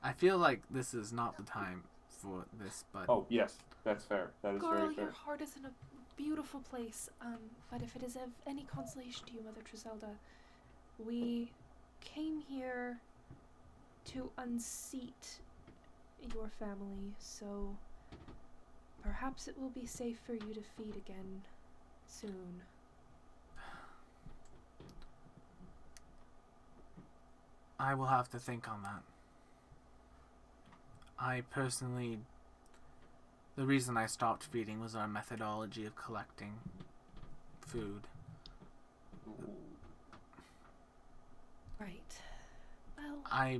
I feel like this is not the time for this, but Oh, yes, that's fair. That is Girl, very fair. your heart is in a beautiful place. But if it is of any consolation to you, Mother Triselda, we came here to unseat your family, so perhaps it will be safe for you to feed again soon. I will have to think on that. I personally, the reason I stopped feeding was our methodology of collecting food. Right. Well,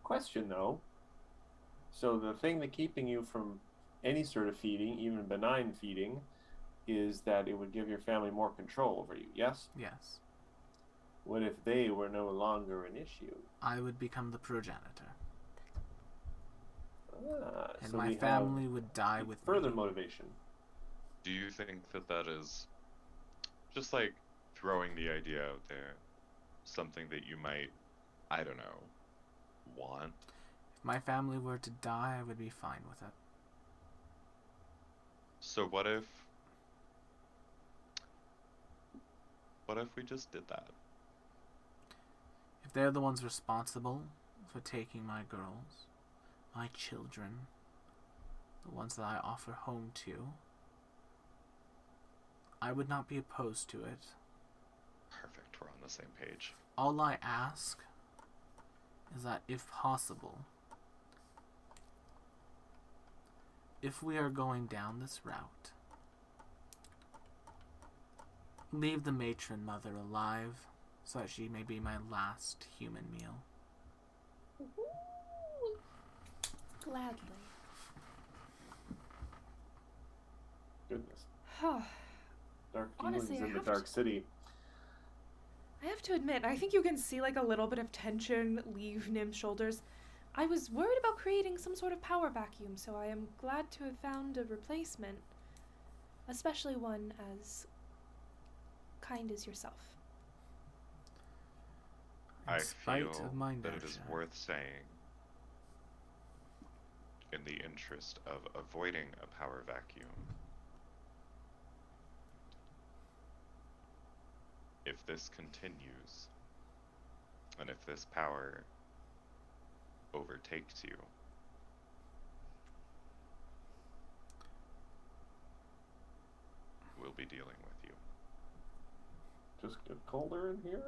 Question though. So the thing that keeping you from any sort of feeding, even benign feeding, is that it would give your family more control over you, yes? Yes. What if they were no longer an issue? I would become the progenitor. And So my we family have would die with further me. motivation. Do you think that that is just like throwing the idea out there, something that you might, I don't know, want? If my family were to die, I would be fine with it. So what if we just did that? If they're the ones responsible for taking my girls, my children, the ones that I offer home to, I would not be opposed to it. Perfect, we're on the same page. All I ask is that if possible, if we are going down this route, leave the matron mother alive so that she may be my last human meal. gladly. Goodness. Dark Honestly, feelings I in the have Dark to- City. I have to admit, I think you can see like a little bit of tension leave Nim's shoulders. I was worried about creating some sort of power vacuum, so I am glad to have found a replacement, especially one as kind as yourself. In I spite feel of my that it is inertia. worth saying, in the interest of avoiding a power vacuum, if this continues, and if this power overtakes you, we'll be dealing with you. Just get colder in here?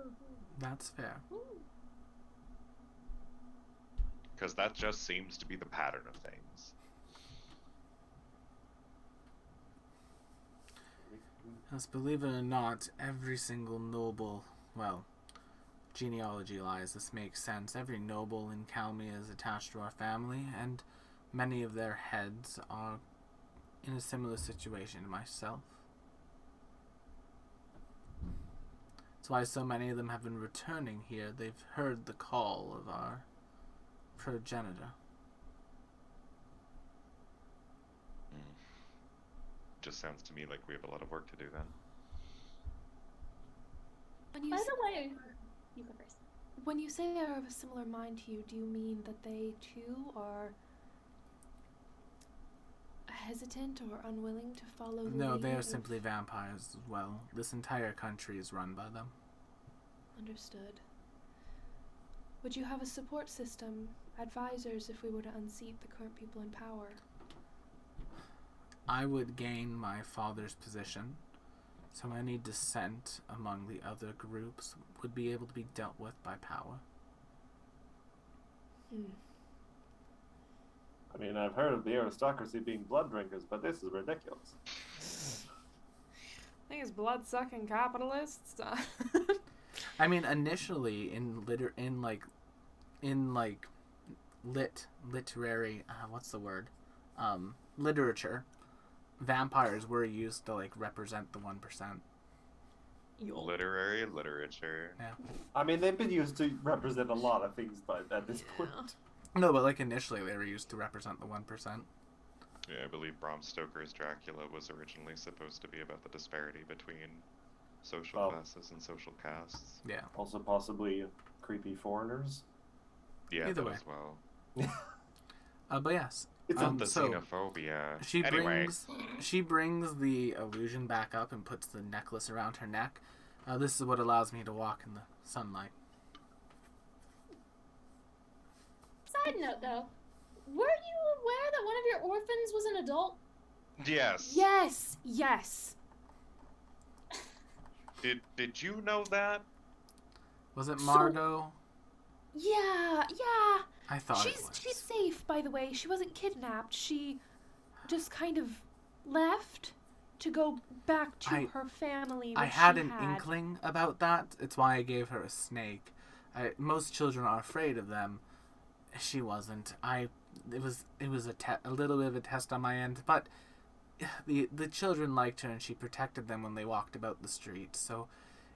That's fair. Because that just seems to be the pattern of things. Yes, believe it or not, every single noble, well, genealogy lies, this makes sense. Every noble in Calmia is attached to our family, and many of their heads are in a similar situation to myself. That's why so many of them have been returning here. They've heard the call of our progenitor. Just sounds to me like we have a lot of work to do then. When you By s- the way, you go first. when you say they're of a similar mind to you, do you mean that they too are hesitant or unwilling to follow the No, lead they are of- simply vampires as well. This entire country is run by them. Understood. Would you have a support system, advisors, if we were to unseat the current people in power? I would gain my father's position, so any dissent among the other groups would be able to be dealt with by power. I mean, I've heard of the aristocracy being blood drinkers, but this is ridiculous. These blood-sucking capitalists. I mean, initially in literary, what's the word? Literature, vampires were used to like represent the 1%. Literary literature. I mean, they've been used to represent a lot of things, but at this Yeah. point, No, but like initially they were used to represent the 1%. Yeah, I believe Bram Stoker's Dracula was originally supposed to be about the disparity between social Oh. classes and social castes. Yeah. also possibly creepy foreigners. Yeah, Either that way. as well. But yes, It's The so xenophobia. she Anyway, brings the illusion back up and puts the necklace around her neck. This is what allows me to walk in the sunlight. Side note, though, were you aware that one of your orphans was an adult? yes. Yes, yes. Did you know that? Was it So- Margot? Yeah. I thought it She's was. safe, by the way. She wasn't kidnapped. She just kind of left to go back to I- her family. I which had she an had. inkling about that. It's why I gave her a snake. Most children are afraid of them. She wasn't. It was a little bit of a test on my end, but the children liked her and she protected them when they walked about the street. So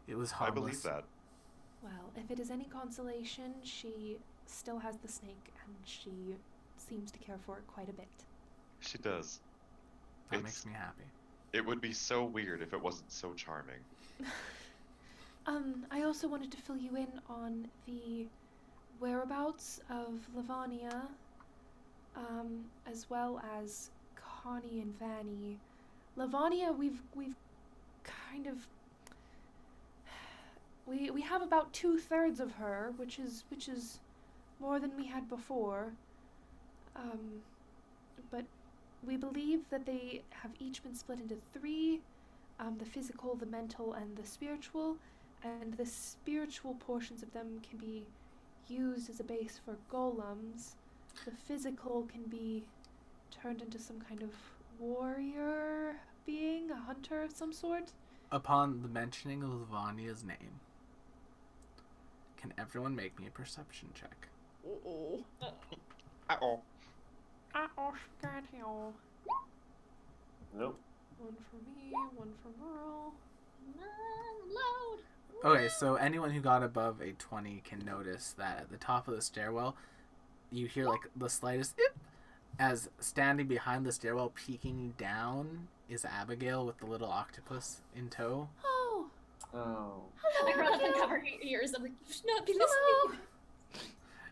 it was I harmless. believe that. Well, if it is any consolation, she still has the snake, and she seems to care for it quite a bit. She does. That It's- makes me happy. It would be so weird if it wasn't so charming. I also wanted to fill you in on the whereabouts of Lavania, as well as Connie and Vanny. Lavania, we've kind of we have about 2/3 of her, which is more than we had before. But we believe that they have each been split into 3, the physical, the mental, and the spiritual, and the spiritual portions of them can be used as a base for golems. The physical can be turned into some kind of warrior being, a hunter of some sort. Upon the mentioning of Lavania's name, can everyone make me a perception check? Uh-oh. Uh-oh. Uh-oh, Scatio. Nope. One for me, one for Merle. Unload. Okay, so anyone who got above a 20 can notice that at the top of the stairwell, you hear like the slightest "ip," as standing behind the stairwell, peeking down, is Abigail with the little octopus in tow. Oh, Oh. hello, I run up and Abigail. cover her ears. I'm like, you should not be Hello. listening.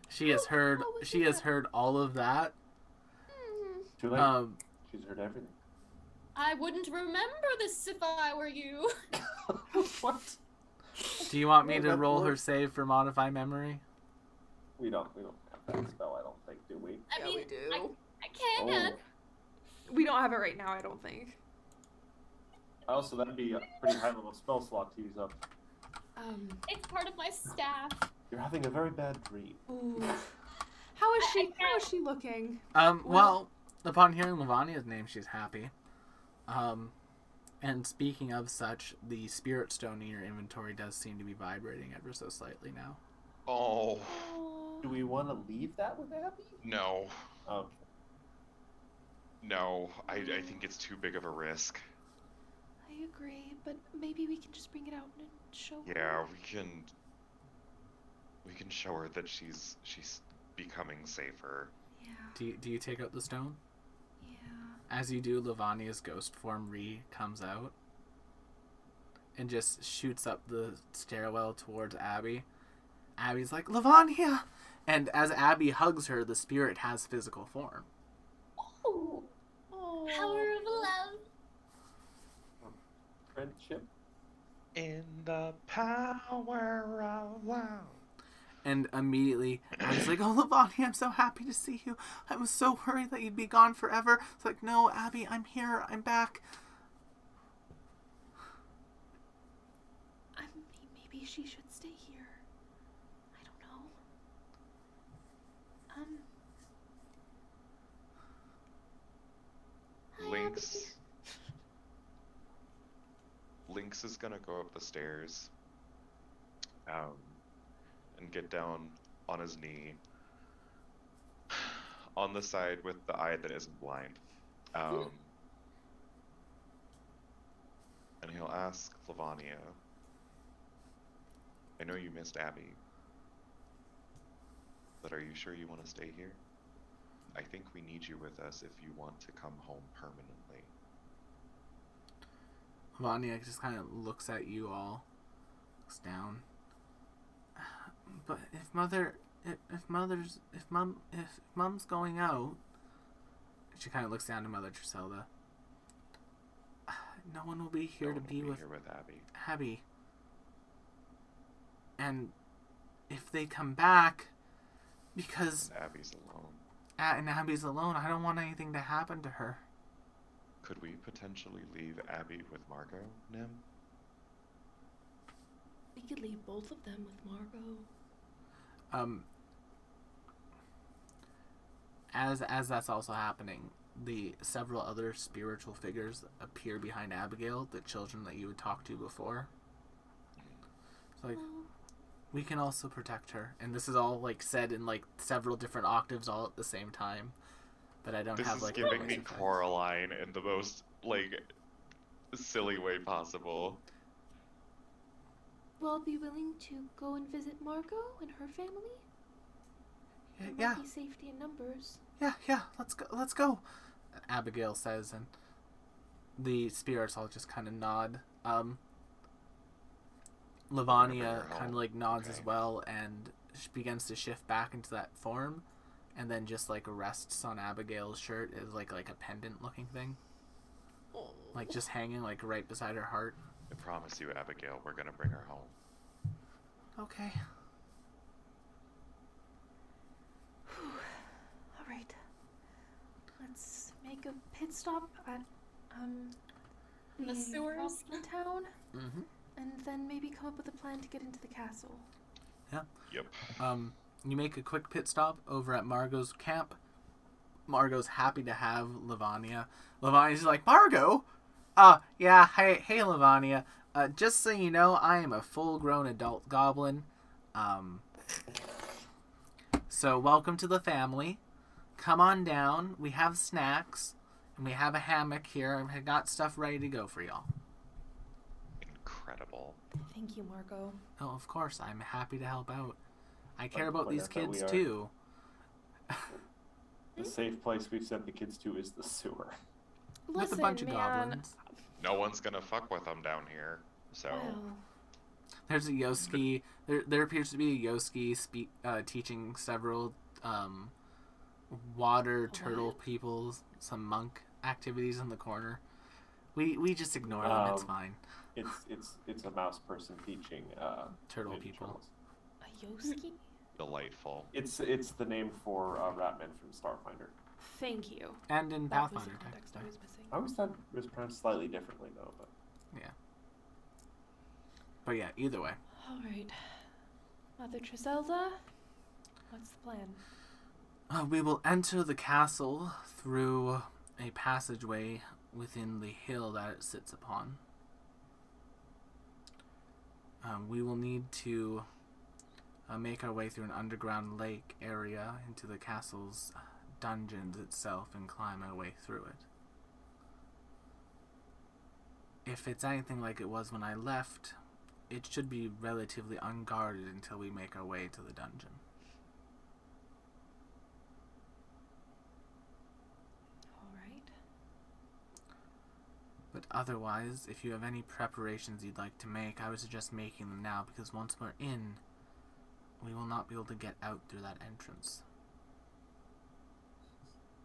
She has heard. how was She has that? heard all of that. Too late. She's heard everything. I wouldn't remember this if I were you. What? Do you want me Well, to that roll her works. save for modify memory? We don't have that spell, I don't think, do we? I Yeah, mean, we do. I can. We don't have it right now, I don't think. Oh, so that'd be a pretty high level spell slot to use up. It's part of my staff. You're having a very bad dream. Ooh. How is she? How is she looking? Well, upon hearing Lavania's name, she's happy. And speaking of such, the spirit stone in your inventory does seem to be vibrating ever so slightly now. Oh, Do we want to leave that with Abby? no. Okay. No, I think it's too big of a risk. I I agree, but maybe we can just bring it out and show her. Yeah, we can show her that she's becoming safer. Yeah. Do you take out the stone? Yeah. As you do, Lavania's ghost form comes out and just shoots up the stairwell towards Abby. Abby's like, Lavania! And as Abby hugs her, the spirit has physical form. Oh, Oh. power of love. Friendship. In the power of love. And immediately, Abby's like, oh, Lavania, I'm so happy to see you. I was so worried that you'd be gone forever. It's like, no, Abby, I'm here. I'm back. Maybe she should stay here. I don't know. Lynx. Lynx is gonna go up the stairs, and get down on his knee, on the side with the eye that isn't blind, and he'll ask Lavania, I know you missed Abby, but are you sure you want to stay here? I think we need you with us if you want to come home permanently. Lavania just kind of looks at you all, looks down. But if Mom's going out, she kind of looks down to Mother Triselda. No one will be here to be with Abby. Abby. And if they come back, because Abby's alone. and Abby's alone, I don't want anything to happen to her. Could we potentially leave Abby with Margot, Nim? We could leave both of them with Margot. As that's also happening, the several other spiritual figures appear behind Abigail, the children that you had talked to before. It's like, we can also protect her, and this is all like said in like several different octaves all at the same time. But I don't This have is like giving voice me effects. Coraline in the most like silly way possible. Well, be willing to go and visit Margot and her family? There Yeah, might be safety in numbers. yeah, let's go, Abigail says, and the spirits all just kind of nod. Lavania her kind home. of like nods Okay. as well, and she begins to shift back into that form, and then just like rests on Abigail's shirt as like a pendant looking thing, Oh. like just hanging like right beside her heart. I promise you, Abigail, we're gonna bring her home. Okay. All right. Let's make a pit stop at The sewers? Rockland town, Mm-hmm. and then maybe come up with a plan to get into the castle. Yep. You make a quick pit stop over at Margot's camp. Margot's happy to have Lavania. Lavania's like, Margot? Yeah, hey Lavania. Just so you know, I am a full-grown adult goblin. So welcome to the family. Come on down. We have snacks, and we have a hammock here, and I got stuff ready to go for y'all. Incredible. Thank you, Margot. Oh, of course, I'm happy to help out. I care Like about these that we kids are. too. The safe place we've sent the kids to is the sewer. With a bunch of goblins. No one's gonna fuck with them down here. So Well, There's a Yoski. There appears to be a Yoski teaching several water turtle peoples some monk activities in the corner. We just ignore them. It's fine. It's a mouse person teaching Turtle ninja people. turtles. a Yoski? delightful. It's the name for Ratman from Starfinder. Thank you. And in That was the Pathfinder context I text. was missing. I always thought it was pronounced slightly differently though. But But yeah, either way. All right. Mother Triselda, what's the plan? We will enter the castle through a passageway within the hill that it sits upon. We will need to make our way through an underground lake area into the castle's dungeons itself and climb our way through it. if it's anything like it was when I left, it should be relatively unguarded until we make our way to the dungeon. All right. But otherwise, if you have any preparations you'd like to make, I would suggest making them now, because once we're in, we will not be able to get out through that entrance.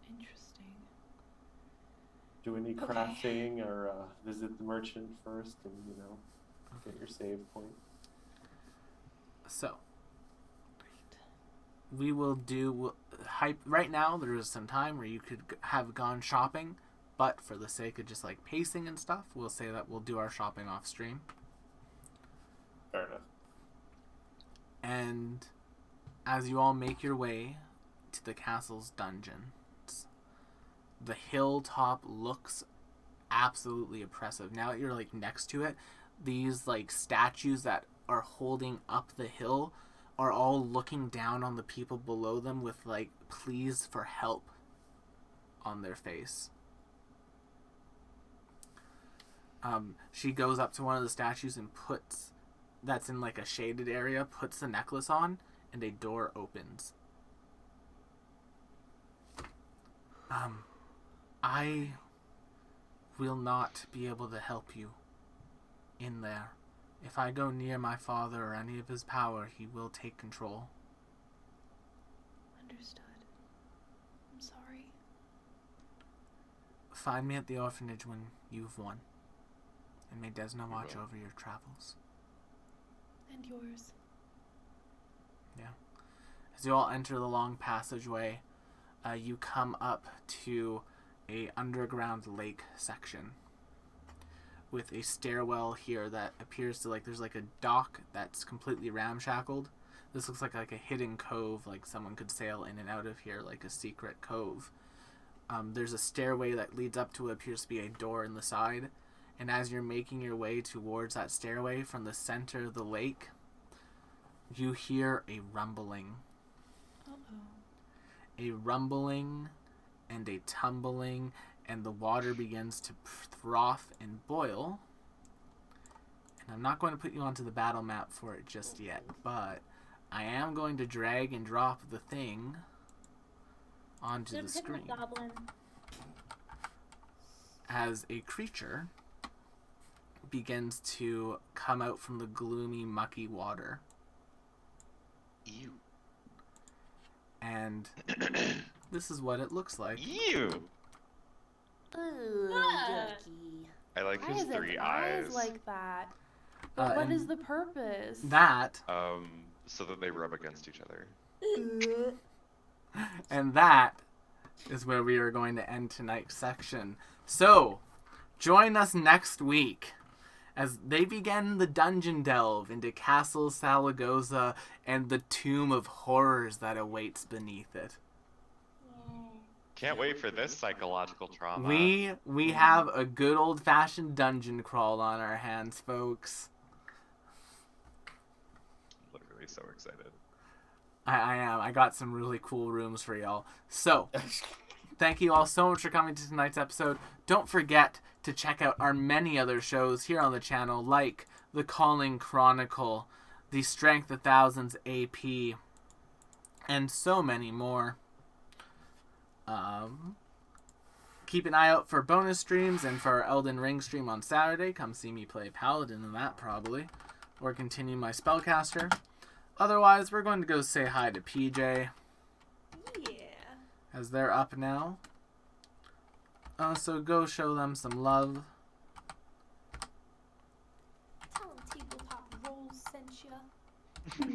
Interesting. Do any Okay. crafting or visit the merchant first and, get your save point. So, we will do hype. Right now, there is some time where you could have gone shopping, but for the sake of just like pacing and stuff, we'll say that we'll do our shopping off stream. Fair enough. And as you all make your way to the castle's dungeons, the hilltop looks absolutely oppressive. Now that you're like next to it, these like statues that are holding up the hill are all looking down on the people below them with like pleas for help on their face. She goes up to one of the statues and that's in like a shaded area, puts the necklace on, and a door opens. I will not be able to help you in there. If I go near my father or any of his power, he will take control. Understood. I'm sorry. Find me at the orphanage when you've won. And may Desna watch will. over your travels. And yours. As you all enter the long passageway, you come up to a underground lake section with a stairwell here that appears to there's like a dock that's completely ramshackled. This looks like a hidden cove, like someone could sail in and out of here, like a secret cove. There's a stairway that leads up to what appears to be a door in the side, and as you're making your way towards that stairway from the center of the lake, you hear a rumbling. Uh-oh. A rumbling and a tumbling, and the water begins to froth and boil. And I'm not going to put you onto the battle map for it just yet, but I am going to drag and drop the thing onto the screen Goblin. as a creature begins to come out from the gloomy, mucky water. Ew. And this is what it looks like. Ew. Ooh, Ah. yucky. I like Why his is it three eyes eyes. like that? But what and is the purpose? That, So that they rub against each other. and that is where we are going to end tonight's section. So, join us next week as they begin the dungeon delve into Castle Salagoza and the tomb of horrors that awaits beneath it. Can't wait for this psychological trauma. We have a good old-fashioned dungeon crawl on our hands, folks. Literally so excited. I am. I got some really cool rooms for y'all. So, thank you all so much for coming to tonight's episode. Don't forget to check out our many other shows here on the channel, like The Calling Chronicle, The Strength of Thousands AP, and so many more. Keep an eye out for bonus streams and for our Elden Ring stream on Saturday. Come see me play Paladin in that, probably. Or continue my Spellcaster. Otherwise, we're going to go say hi to PJ, Yeah. as they're up now. So go show them some love. Tell them Tabletop Rolls sent ya.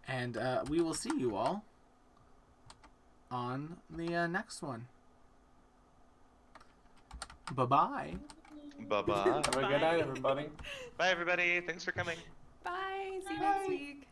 And we will see you all on the next one. Bye-bye. Bye-bye. Have a good night, everybody. Bye, everybody. Thanks for coming. Bye. See you next week.